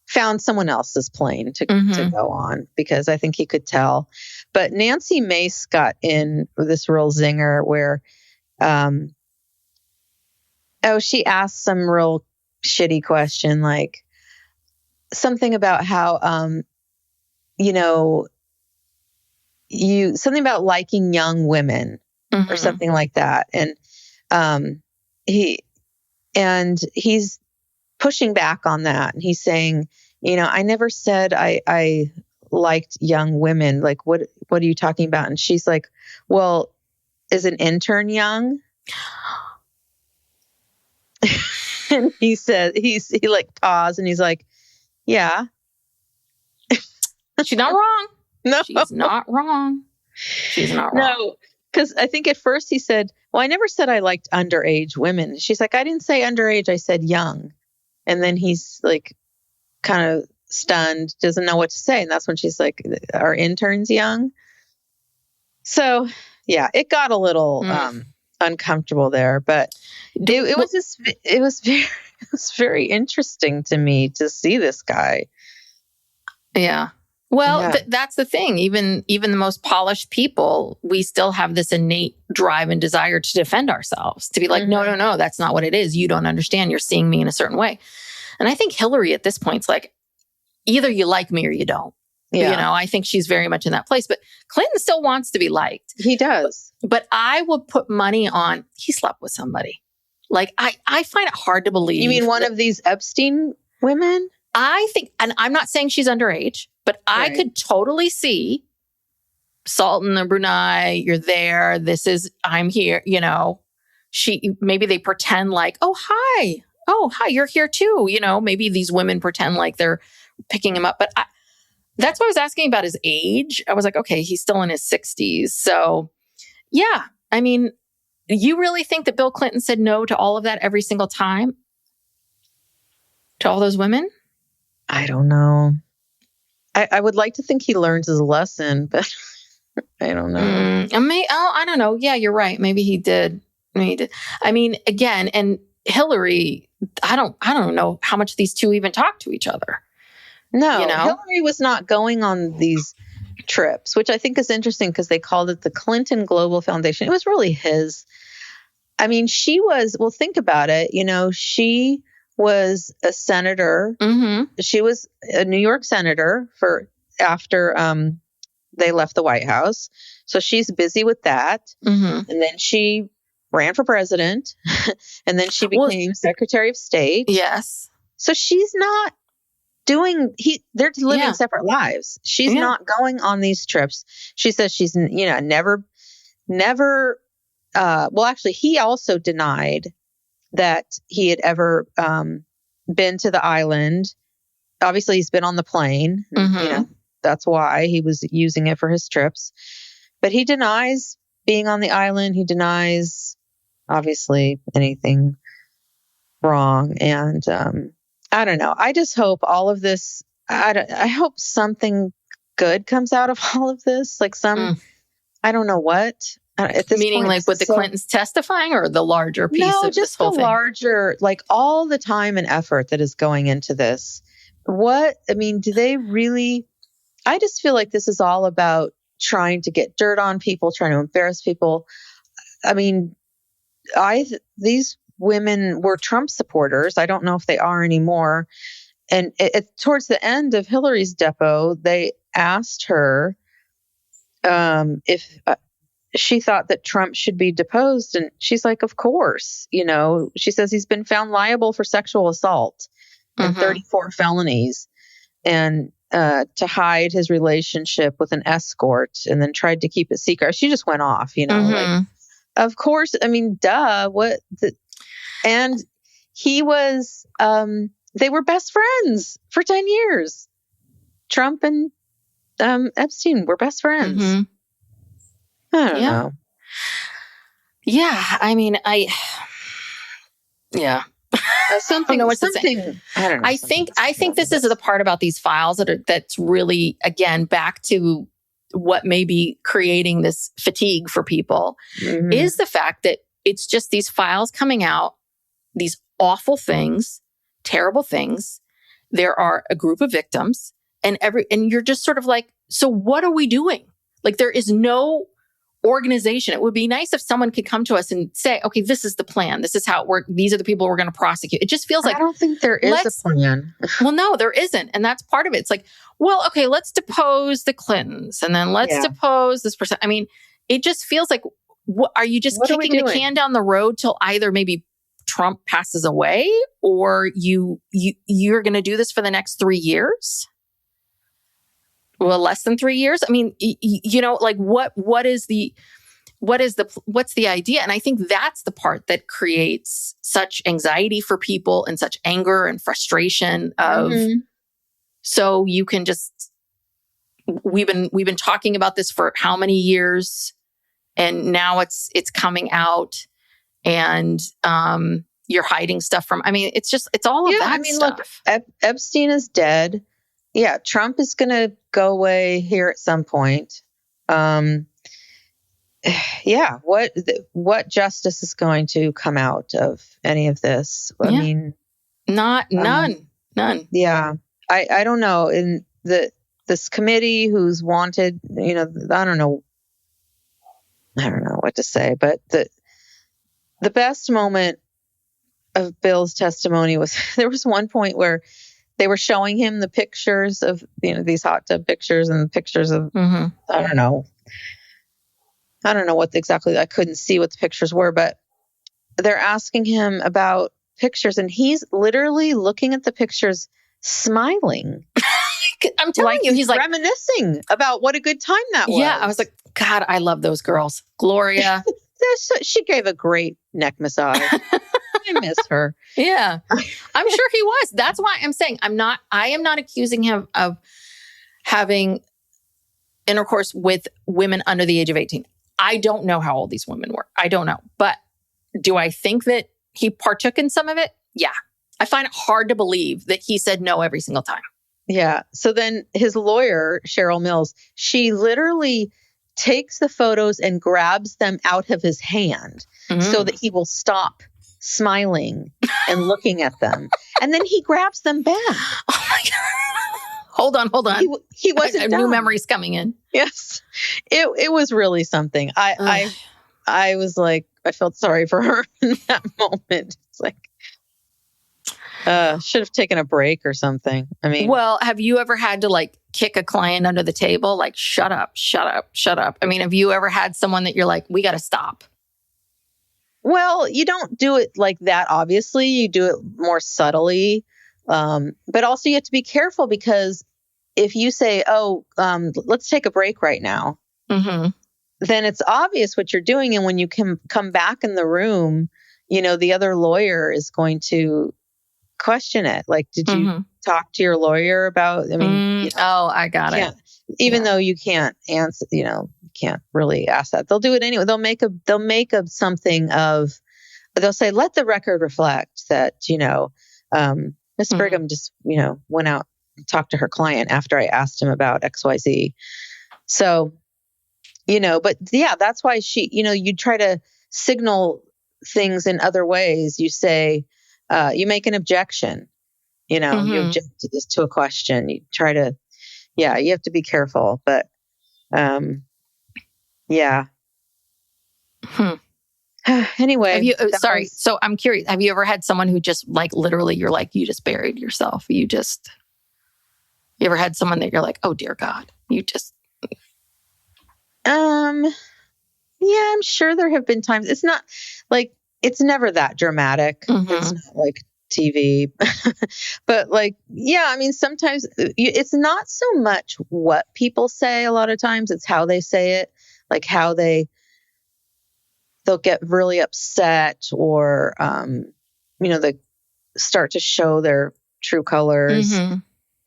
found someone else's plane to go on, because I think he could tell. But Nancy Mace got in with this real zinger where, she asked some real shitty question, like something about how, something about liking young women or something like that. And, he's pushing back on that. And he's saying, I never said I liked young women. Like, what are you talking about? And she's like, well, is an intern young? And he said, he like paused, and he's like, yeah. She's not wrong. No, she's not wrong. She's not wrong. No, because I think at first he said, well, I never said I liked underage women. She's like, I didn't say underage, I said young. And then he's like kind of stunned, doesn't know what to say. And that's when she's like, are interns young? So yeah, it got a little uncomfortable there, but it was very interesting to me to see this guy. Yeah. Well, that's the thing. Even the most polished people, we still have this innate drive and desire to defend ourselves, to be like, no, that's not what it is. You don't understand. You're seeing me in a certain way. And I think Hillary at this point is like, either you like me or you don't. Yeah. I think she's very much in that place. But Clinton still wants to be liked. He does. But I would put money on he slept with somebody. Like, I find it hard to believe. You mean one of these Epstein women? I think, and I'm not saying she's underage, but I could totally see Sultan and Brunei, you're there. I'm here, maybe they pretend like, oh, hi, you're here too. Maybe these women pretend like they're picking him up. But that's what I was asking about his age. I was like, okay, he's still in his 60s. So yeah, I mean, you really think that Bill Clinton said no to all of that every single time? To all those women? I don't know. I would like to think he learns his lesson, but I don't know. I don't know. Yeah, you're right. Maybe he did. I mean, again, and Hillary, I don't know how much these two even talk to each other. No, you know? Hillary was not going on these trips, which I think is interesting because they called it the Clinton Global Foundation. It was really his. I mean, she was, well, think about it. You know, she was a senator. Mm-hmm. She was a New York senator after they left the White House. So she's busy with that. Mm-hmm. And then she ran for president. And then she became Secretary of State. Yes. So she's not they're living separate lives. She's not going on these trips. She says she's, never, well, actually, he also denied that he had ever been to the island. Obviously, he's been on the plane. Mm-hmm. That's why he was using it for his trips. But he denies being on the island. He denies, obviously, anything wrong. And I don't know. I just hope all of this, I hope something good comes out of all of this. Like I don't know what. At this Meaning point, like with the Clintons testifying or the larger piece of this whole thing? No, just the larger, like all the time and effort that is going into this. Do they really, I just feel like this is all about trying to get dirt on people, trying to embarrass people. I mean, these women were Trump supporters. I don't know if they are anymore. And towards the end of Hillary's depo, they asked her if she thought that Trump should be deposed. And she's like, of course. She says he's been found liable for sexual assault and 34 felonies and to hide his relationship with an escort and then tried to keep it secret. She just went off, like, of course. I mean, duh. And he was, they were best friends for 10 years. Trump and Epstein were best friends. Mm-hmm. I don't know. Yeah. I mean, Something. I don't know. I think this is the part about these files that's really, again, back to what may be creating this fatigue for people is the fact that it's just these files coming out, these awful things, terrible things. There are a group of victims and you're just sort of like, so what are we doing? Like there is no organization. It would be nice if someone could come to us and say, okay, this is the plan. This is how it works. These are the people we're going to prosecute. It just feels like, I don't think there is a plan. Well, no, there isn't. And that's part of it. It's like, well, okay, let's depose the Clintons and then let's depose this person. I mean, it just feels like, are you just kicking the can down the road till either maybe Trump passes away or you're going to do this for the next 3 years? Well, less than 3 years. I mean, like what's the idea? And I think that's the part that creates such anxiety for people and such anger and frustration of, so you can just, we've been talking about this for how many years and now it's coming out and, you're hiding stuff from, it's all of that stuff. Look, Epstein is dead. Yeah, Trump is going to go away here at some point. What justice is going to come out of any of this? I mean, none. Yeah, I don't know. In this committee who's wanted, I don't know what to say. But the best moment of Bill's testimony was there was one point where they were showing him the pictures of, these hot tub pictures and pictures of, I don't know what exactly, I couldn't see what the pictures were, but they're asking him about pictures and he's literally looking at the pictures, smiling. I'm telling you, he's like reminiscing about what a good time that was. Yeah. I was like, God, I love those girls. Gloria. She gave a great neck massage. I miss her. Yeah. I'm sure he was. That's why I'm saying I am not accusing him of having intercourse with women under the age of 18. I don't know how old these women were. I don't know. But do I think that he partook in some of it? Yeah. I find it hard to believe that he said no every single time. Yeah. So then his lawyer, Cheryl Mills, she literally takes the photos and grabs them out of his hand so that he will stop smiling and looking at them. And then he grabs them back. Oh my God. Hold on. He wasn't new memories coming in. Yes. It was really something. I was like, I felt sorry for her in that moment. It's like, should have taken a break or something. I mean, well, have you ever had to like kick a client under the table? Like, shut up. I mean, have you ever had someone that you're like, we got to stop? Well, you don't do it like that. Obviously, you do it more subtly. But also you have to be careful because if you say, let's take a break right now, then it's obvious what you're doing. And when you can come back in the room, the other lawyer is going to question it. Like, did you talk to your lawyer about, I got it. Even though you can't answer, can't really ask that. They'll do it anyway. They'll make up something of, they'll say, let the record reflect that, Miss Brigham just, went out and talked to her client after I asked him about XYZ. So, but yeah, that's why you try to signal things in other ways. You say, you make an objection, you object to a question. You try to, you have to be careful, but, yeah. Anyway. So I'm curious. Have you ever had someone who just like, literally you're like, you just buried yourself. You ever had someone that you're like, oh dear God, you just. Yeah, I'm sure there have been times. It's not like, it's never that dramatic. It's not like TV, but like, yeah, I mean, sometimes it's not so much what people say. A lot of times it's how they say it, like how they'll get really upset or, they start to show their true colors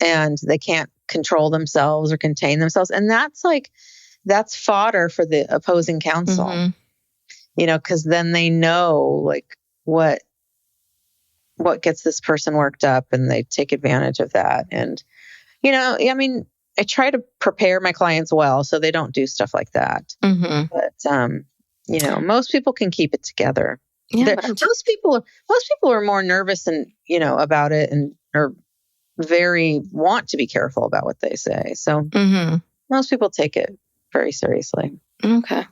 and they can't control themselves or contain themselves. And that's fodder for the opposing counsel, because then they know like what gets this person worked up and they take advantage of that. And, I mean, I try to prepare my clients well so they don't do stuff like that. But, most people can keep it together. Yeah, most people are more nervous and, about it and are very want to be careful about what they say. So most people take it very seriously. Okay.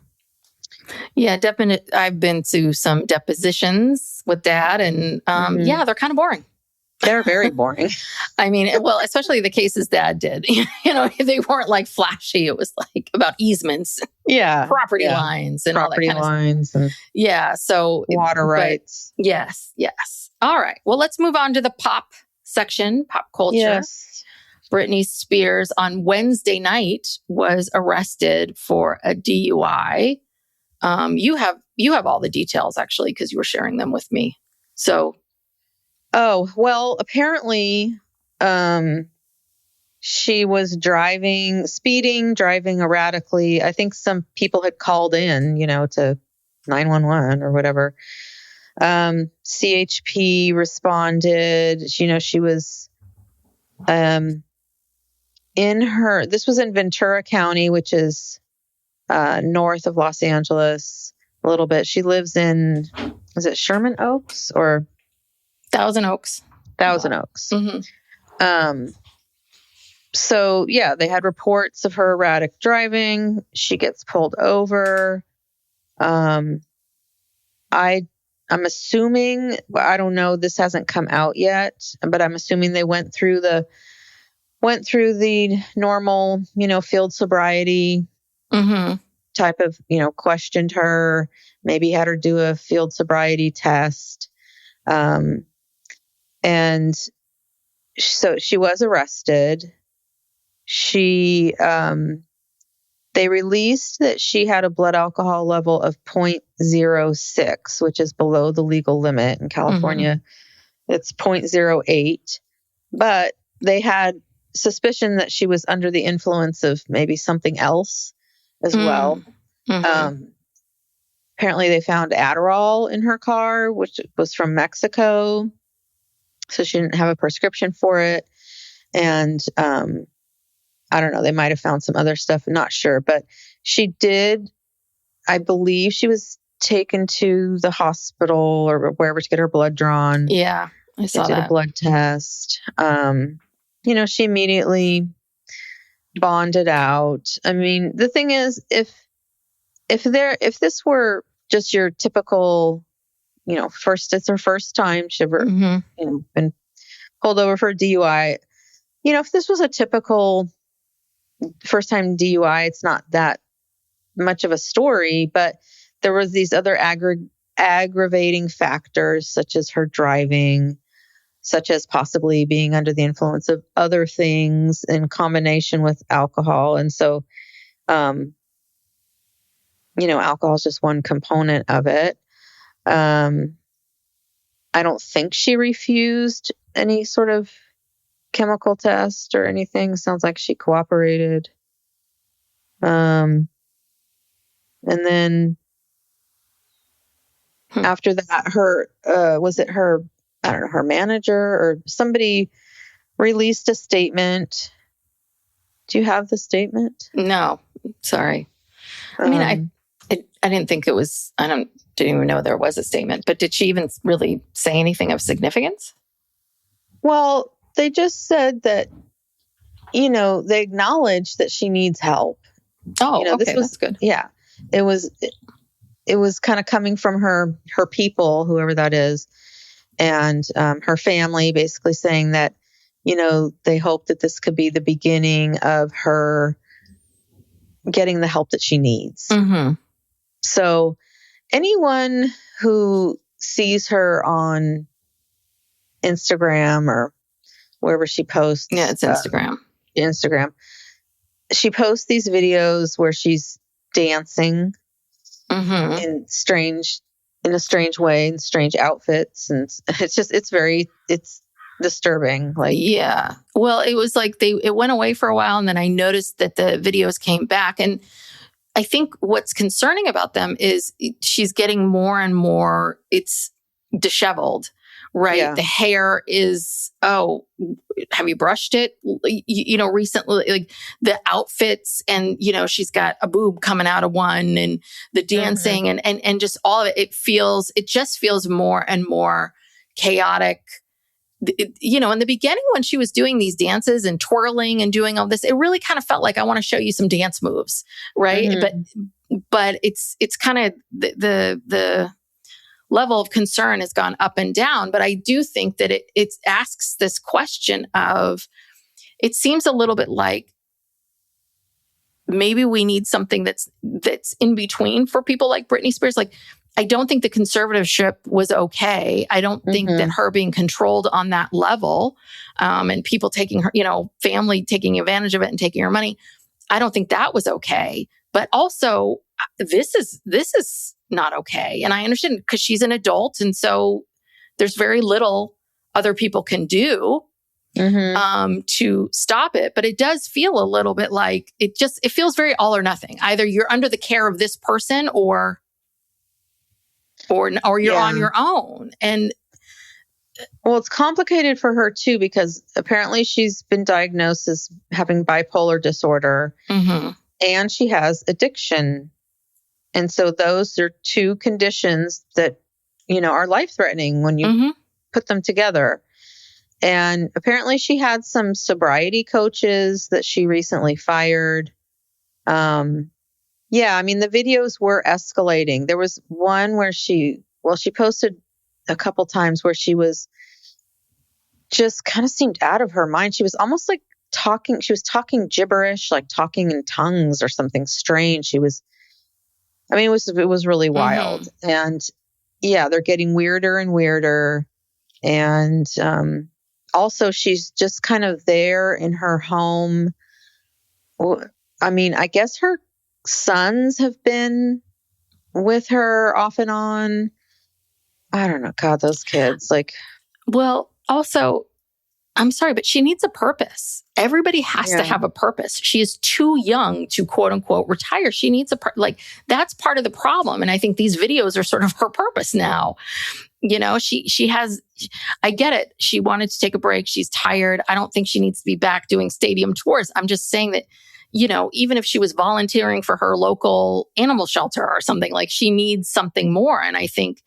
Yeah, definitely. I've been to some depositions with Dad and they're kind of boring. They're very boring. I mean, well, especially the cases Dad did. They weren't like flashy. It was like about easements, property lines, and property all that kind lines, of stuff. So water rights. Yes. All right. Well, let's move on to the pop section, pop culture. Yes. Britany Spears on Wednesday night was arrested for a DUI. You have all the details actually because you were sharing them with me. So. Oh, well, apparently, she was driving erratically. I think some people had called in, to 911 or whatever. CHP responded. She was, this was in Ventura County, which is, north of Los Angeles a little bit. She lives in, is it Sherman Oaks or? Thousand Oaks. So yeah, they had reports of her erratic driving. She gets pulled over. I'm assuming, I don't know, this hasn't come out yet, but I'm assuming they went through the normal, field sobriety type of, questioned her, maybe had her do a field sobriety test. And so she was arrested. They released that she had a blood alcohol level of 0.06, which is below the legal limit in California. It's 0.08, but they had suspicion that she was under the influence of maybe something else as well. Apparently they found Adderall in her car, which was from Mexico. So she didn't have a prescription for it. And I don't know, they might have found some other stuff. I'm not sure. But she did, I believe she was taken to the hospital or wherever to get her blood drawn. Yeah, I saw that. Did a blood test. she immediately bonded out. I mean, the thing is, if this were just your typical, it's her first time she ever, been pulled over for a DUI. If this was a typical first time DUI, it's not that much of a story, but there was these other aggravating factors, such as her driving, such as possibly being under the influence of other things in combination with alcohol. And so, alcohol is just one component of it. I don't think she refused any sort of chemical test or anything. Sounds like she cooperated. And then after that, her manager or somebody released a statement. Do you have the statement? No, sorry. I mean, I didn't think it was, didn't even know there was a statement, but did she even really say anything of significance? Well, they just said that, they acknowledged that she needs help. Oh, okay, that's good. Yeah. It was kind of coming from her people, whoever that is, and her family, basically saying that, they hope that this could be the beginning of her getting the help that she needs. Mm-hmm. So anyone who sees her on Instagram or wherever she posts. Yeah, it's Instagram. Instagram. She posts these videos where she's dancing in a strange way, in strange outfits. And it's disturbing. Like, yeah. Well, it was like it went away for a while, and then I noticed that the videos came back. And I think what's concerning about them is she's getting more and more, it's disheveled, right? Yeah. The hair is, have you brushed it? Recently, like the outfits, and, she's got a boob coming out of one, and the dancing and just all of it. It just feels more and more chaotic. In the beginning, when she was doing these dances and twirling and doing all this, it really kind of felt like, I want to show you some dance moves, right? Mm-hmm. But it's kind of the level of concern has gone up and down. But I do think that it asks this question of, it seems a little bit like maybe we need something that's in between for people like Britney Spears. Like, I don't think the conservatorship was okay. I don't think that her being controlled on that level, and people taking her, family taking advantage of it and taking her money, I don't think that was okay. But also, this is not okay. And I understand, because she's an adult, and so there's very little other people can do to stop it. But it does feel a little bit like it feels very all or nothing. Either you're under the care of this person, or you're on your own. And well, it's complicated for her too, because apparently she's been diagnosed as having bipolar disorder, and she has addiction. And so those are two conditions that, are life-threatening when you put them together. And apparently she had some sobriety coaches that she recently fired. Yeah, I mean, the videos were escalating. There was one where she posted a couple times where she was just kind of seemed out of her mind. She was almost like she was talking gibberish, like talking in tongues or something strange. It was really wild. And yeah, they're getting weirder and weirder. And also she's just kind of there in her home. I mean, I guess her sons have been with her off and on. I don't know. God, those kids, like. Well, also, I'm sorry, but she needs a purpose. Everybody has to have a purpose. She is too young to quote unquote retire. She needs that's part of the problem. And I think these videos are sort of her purpose now. She has, I get it. She wanted to take a break. She's tired. I don't think she needs to be back doing stadium tours. I'm just saying that, even if she was volunteering for her local animal shelter or something, like, she needs something more. And I think,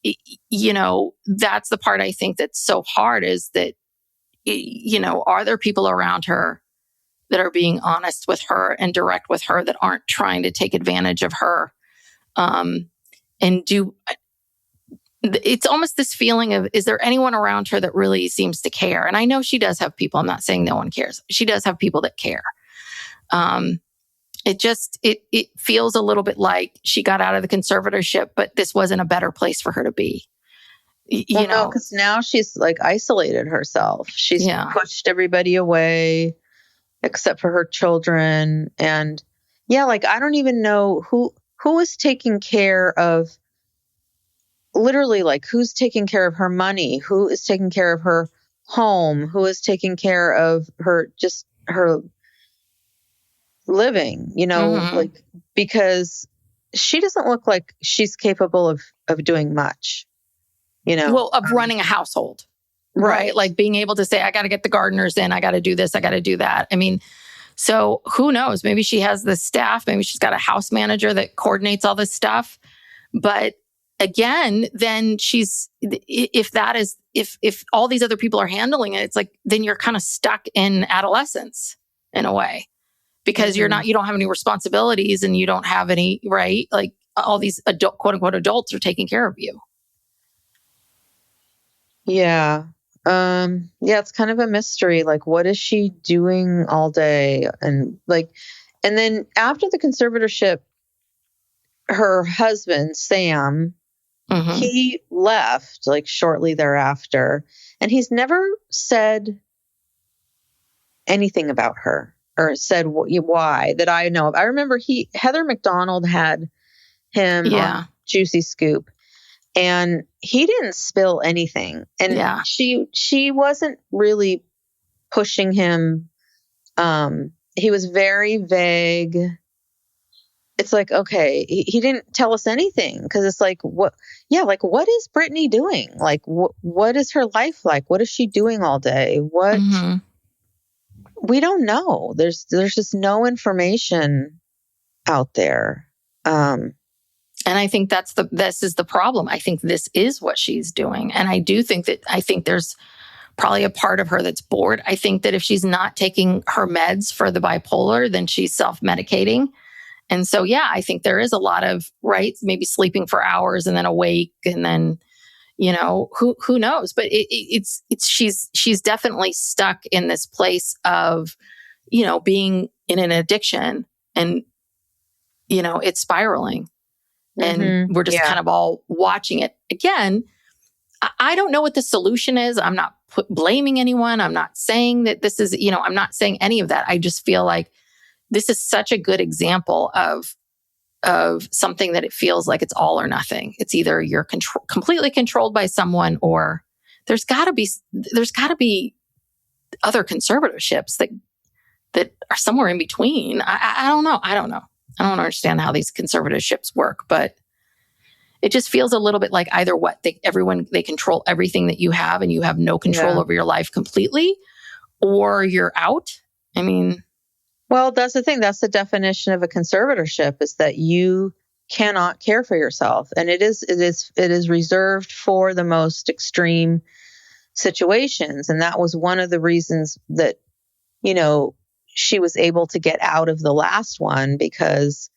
that's the part I think that's so hard, is that, are there people around her that are being honest with her and direct with her, that aren't trying to take advantage of her? It's almost this feeling of, is there anyone around her that really seems to care? And I know she does have people. I'm not saying no one cares. She does have people that care. It feels a little bit like she got out of the conservatorship, but this wasn't a better place for her to be. No, because now she's like isolated herself. She's pushed everybody away except for her children. And I don't even know who is taking care of, literally, like, who's taking care of her money, who is taking care of her home, who is taking care of her living, like, because she doesn't look like she's capable of doing much, of running a household, right? Like being able to say, I got to get the gardeners in, I got to do this, I got to do that. I mean, so who knows? Maybe she has the staff, maybe she's got a house manager that coordinates all this stuff. But again, then if all these other people are handling it, it's like, then you're kind of stuck in adolescence in a way, because you don't have any responsibilities and you don't have any, right? Like all these quote unquote adults are taking care of you. Yeah. It's kind of a mystery. Like, what is she doing all day? And then after the conservatorship, her husband, Sam, he left like shortly thereafter, and he's never said anything about her or said why that I know of. I remember Heather McDonald had him on Juicy Scoop, and he didn't spill anything. And she wasn't really pushing him. He was very vague. It's like, okay, he didn't tell us anything, because it's like, what is Britney doing? Like, what is her life like? What is she doing all day? We don't know. There's just no information out there. And I think this is the problem. I think this is what she's doing. And I think there's probably a part of her that's bored. I think that if she's not taking her meds for the bipolar, then she's self-medicating. And so, I think there is a lot of, right, maybe sleeping for hours and then awake, and then, who knows? But she's definitely stuck in this place of, being in an addiction, and, it's spiraling. And we're just kind of all watching it. Again, I don't know what the solution is. I'm not blaming anyone. I'm not saying that this is, I'm not saying any of that. I just feel like this is such a good example of something that it feels like it's all or nothing. It's either you're completely controlled by someone, or there's got to be other conservatorships that are somewhere in between. I don't know. I don't understand how these conservatorships work, but it just feels a little bit like either they control everything that you have, and you have no control over your life completely, or you're out. I mean, well, that's the thing. That's the definition of a conservatorship, is that you cannot care for yourself. And it is reserved for the most extreme situations. And that was one of the reasons that, she was able to get out of the last one, because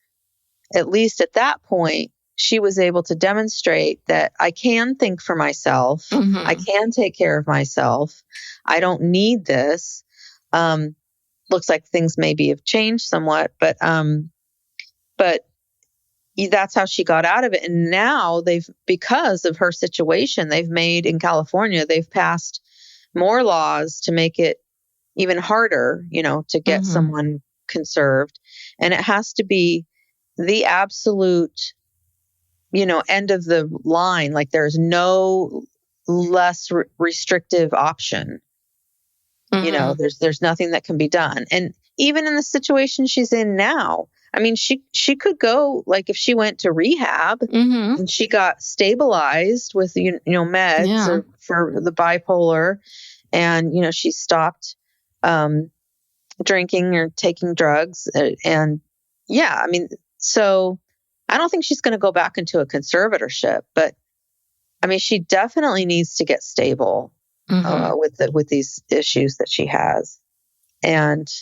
at least at that point, she was able to demonstrate that I can think for myself. I can take care of myself. I don't need this. Looks like things maybe have changed somewhat, but that's how she got out of it. And now because of her situation, in California, they've passed more laws to make it even harder, to get someone conserved. And it has to be the absolute, end of the line. Like, there's no less restrictive option. There's nothing that can be done. And even in the situation she's in now, I mean, she could go, like, if she went to rehab and she got stabilized with, meds for the bipolar, and, she stopped drinking or taking drugs. So I don't think she's going to go back into a conservatorship, but I mean, she definitely needs to get stable. with these issues that she has. And,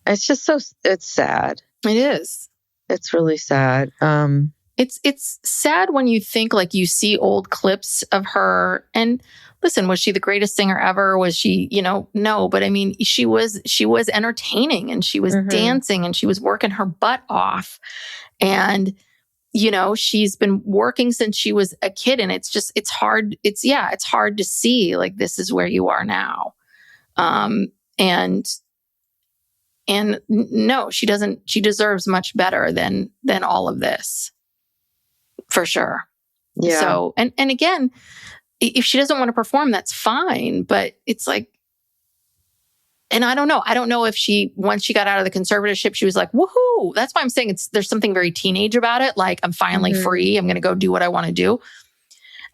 it's sad. It is. It's really sad. It's sad when you think, like, you see old clips of her, and listen, was she the greatest singer ever? Was she, no, but I mean, she was entertaining, and she was dancing, and she was working her butt off. And, she's been working since she was a kid, and it's hard. It's hard to see, like, this is where you are now. And no, she doesn't, she deserves much better than all of this. For sure. Yeah. So, and again, if she doesn't want to perform, that's fine. But it's like, and I don't know if once she got out of the conservatorship, she was like, woohoo. That's why I'm saying there's something very teenage about it. Like, I'm finally free. I'm going to go do what I want to do.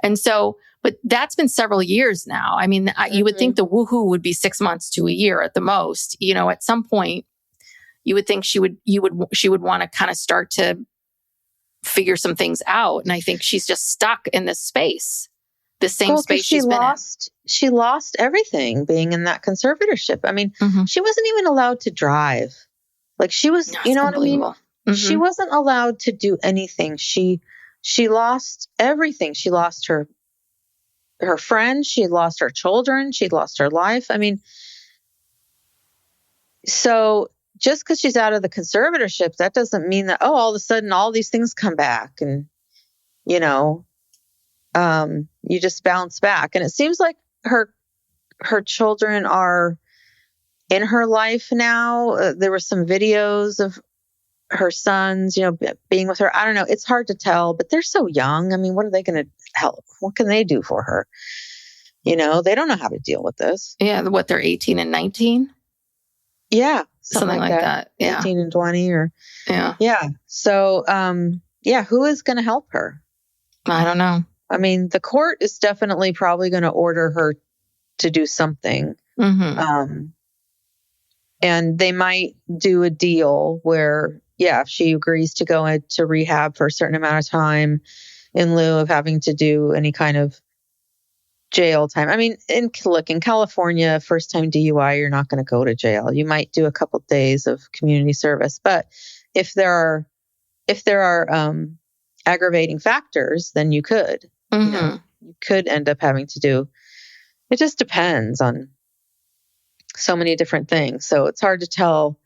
And so, but that's been several years now. I mean, you would think the woohoo would be 6 months to a year at the most. At some point, you would think she would want to kind of start to figure some things out. And I think she's just stuck in this space, the same space she's been in. She lost everything being in that conservatorship. I mean, she wasn't even allowed to drive. Like, she was, you know what I mean? She wasn't allowed to do anything. She lost everything. She lost her friends. She lost her children. She lost her life. I mean, so just because she's out of the conservatorship, that doesn't mean that, all of a sudden all these things come back and, you just bounce back. And it seems like her children are in her life now. There were some videos of her sons, being with her. I don't know. It's hard to tell, but they're so young. I mean, what are they going to help? What can they do for her? They don't know how to deal with this. Yeah. What, they're 18 and 19? Yeah. Something like that. Yeah. 18 and 20 or. Yeah. Yeah. So, who is going to help her? I don't know. I mean, the court is definitely probably going to order her to do something. And they might do a deal where, if she agrees to go into rehab for a certain amount of time in lieu of having to do any kind of jail time. I mean, in California, first time DUI, you're not going to go to jail. You might do a couple days of community service, but if there are aggravating factors, then you could. You could end up having to do. It just depends on so many different things. So it's hard to tell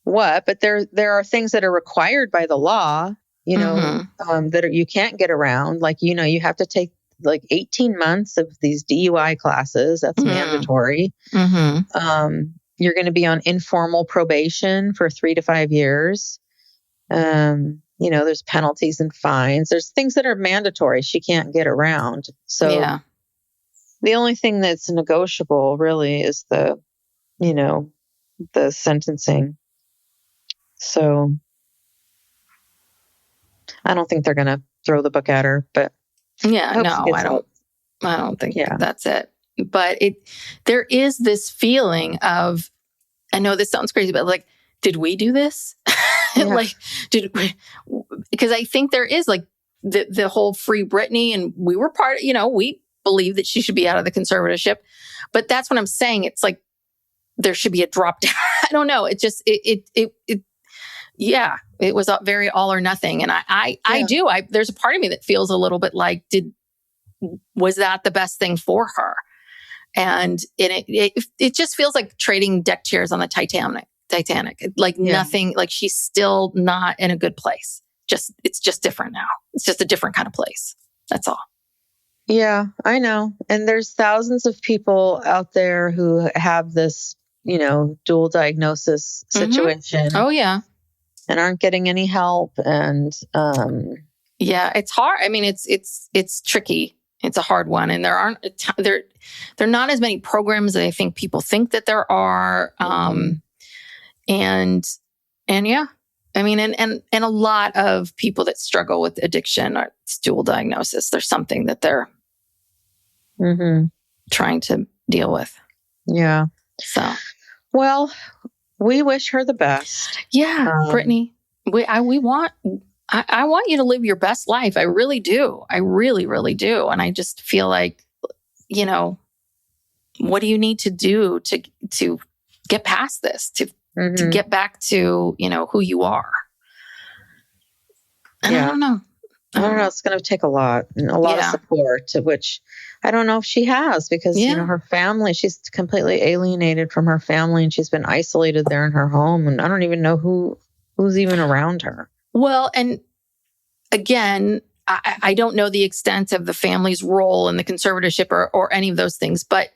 what, but there are things that are required by the law, that you can't get around. Like, you have to take like 18 months of these DUI classes. That's mandatory. You're going to be on informal probation for 3 to 5 years. There's penalties and fines. There's things that are mandatory. She can't get around. So the only thing that's negotiable really is the sentencing. So I don't think they're going to throw the book at her, but I don't think that's it. But there is this feeling of, I know this sounds crazy, but like, did we do this? Like, because I think there is like the whole free Britney, and we were part, we believe that she should be out of the conservatorship, but that's what I'm saying. It's like, there should be a drop down. I don't know. It just, it was very all or nothing. And there's a part of me that feels a little bit like, was that the best thing for her? And it just feels like trading deck chairs on the Titanic. Like nothing, like she's still not in a good place. It's just different now. It's just a different kind of place. That's all. Yeah, I know. And there's thousands of people out there who have this, dual diagnosis situation. Oh yeah. And aren't getting any help. And, it's hard. I mean, it's tricky. It's a hard one. And there are not as many programs that I think people think that there are. And yeah, I mean, and a lot of people that struggle with addiction are dual diagnosis. There's something that they're trying to deal with. Yeah. So, well, we wish her the best. Yeah, Britney. I want you to live your best life. I really do. I really, really do. And I just feel like, what do you need to do to get past this, to get back to, who you are? And I don't know. It's going to take a lot of support, which I don't know if she has, because, her family, she's completely alienated from her family and she's been isolated there in her home. And I don't even know who's even around her. Well, and again, I don't know the extent of the family's role in the conservatorship or any of those things. But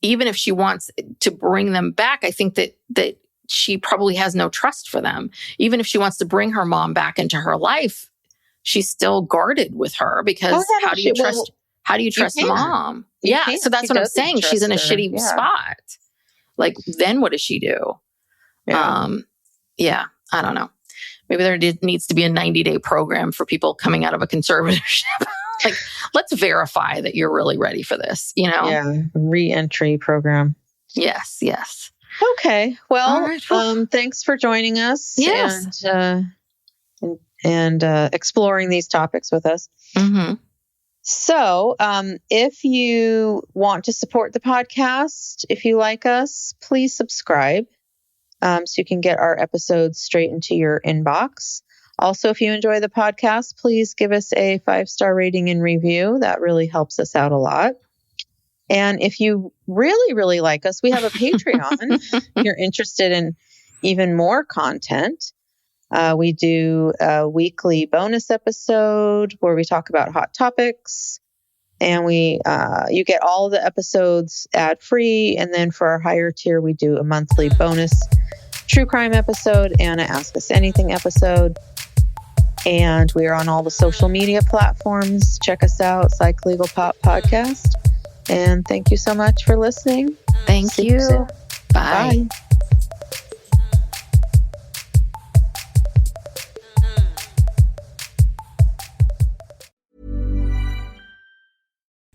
even if she wants to bring them back, I think that she probably has no trust for them. Even if she wants to bring her mom back into her life, she's still guarded with her, because how do you trust mom? So that's what I'm saying. She's in a shitty spot. Like, then what does she do? I don't know. Maybe there needs to be a 90-day program for people coming out of a conservatorship. Like, let's verify that you're really ready for this, Yeah, re-entry program. Yes. Okay. Well, right. Thanks for joining us. Yes. And exploring these topics with us. Mm-hmm. So, if you want to support the podcast, if you like us, please subscribe. So you can get our episodes straight into your inbox. Also, if you enjoy the podcast, please give us a 5-star rating and review. That really helps us out a lot. And if you really, really like us, we have a Patreon. If you're interested in even more content, we do a weekly bonus episode where we talk about hot topics. And you get all the episodes ad-free. And then for our higher tier, we do a monthly bonus true crime episode and an Ask Us Anything episode. And we are on all the social media platforms. Check us out, Psych Legal Pop Podcast. And thank you so much for listening. Thank you. Bye.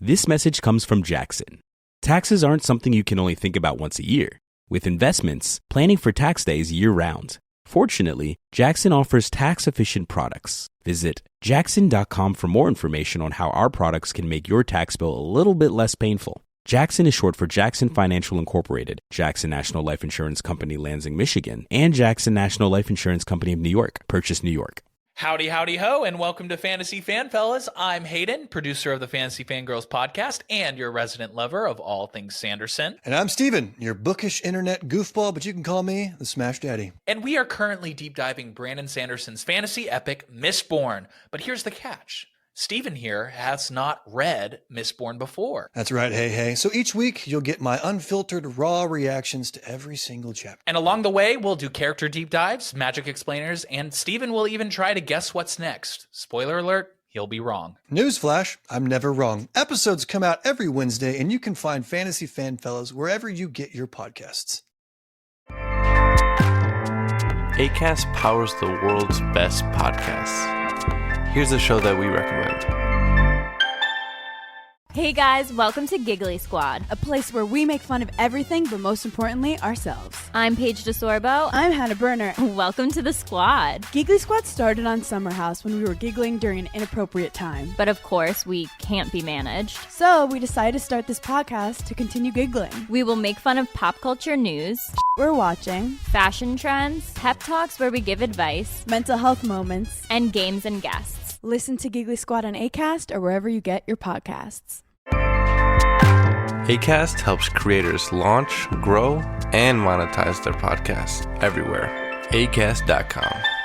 This message comes from Jackson. Taxes aren't something you can only think about once a year. With investments, planning for tax day is year-round. Fortunately, Jackson offers tax-efficient products. Visit jackson.com for more information on how our products can make your tax bill a little bit less painful. Jackson is short for Jackson Financial Incorporated, Jackson National Life Insurance Company, Lansing, Michigan, and Jackson National Life Insurance Company of New York, Purchase, New York. Howdy, howdy, ho, and welcome to Fantasy Fan Fellas. I'm Hayden, producer of the Fantasy Fangirls podcast and your resident lover of all things Sanderson. And I'm Steven, your bookish internet goofball, but you can call me the Smash Daddy. And we are currently deep diving Brandon Sanderson's fantasy epic, Mistborn. But here's the catch. Steven here has not read Mistborn before. That's right, hey. So each week, you'll get my unfiltered, raw reactions to every single chapter. And along the way, we'll do character deep dives, magic explainers, and Steven will even try to guess what's next. Spoiler alert, he'll be wrong. Newsflash, I'm never wrong. Episodes come out every Wednesday, and you can find Fantasy Fan Fellas wherever you get your podcasts. Acast powers the world's best podcasts. Here's a show that we recommend. Hey guys, welcome to Giggly Squad. A place where we make fun of everything, but most importantly, ourselves. I'm Paige DeSorbo. I'm Hannah Berner. Welcome to the squad. Giggly Squad started on Summer House when we were giggling during an inappropriate time. But of course, we can't be managed. So we decided to start this podcast to continue giggling. We will make fun of pop culture news, we're watching, fashion trends, pep talks where we give advice, mental health moments, and games and guests. Listen to Giggly Squad on Acast or wherever you get your podcasts. Acast helps creators launch, grow, and monetize their podcasts everywhere. Acast.com.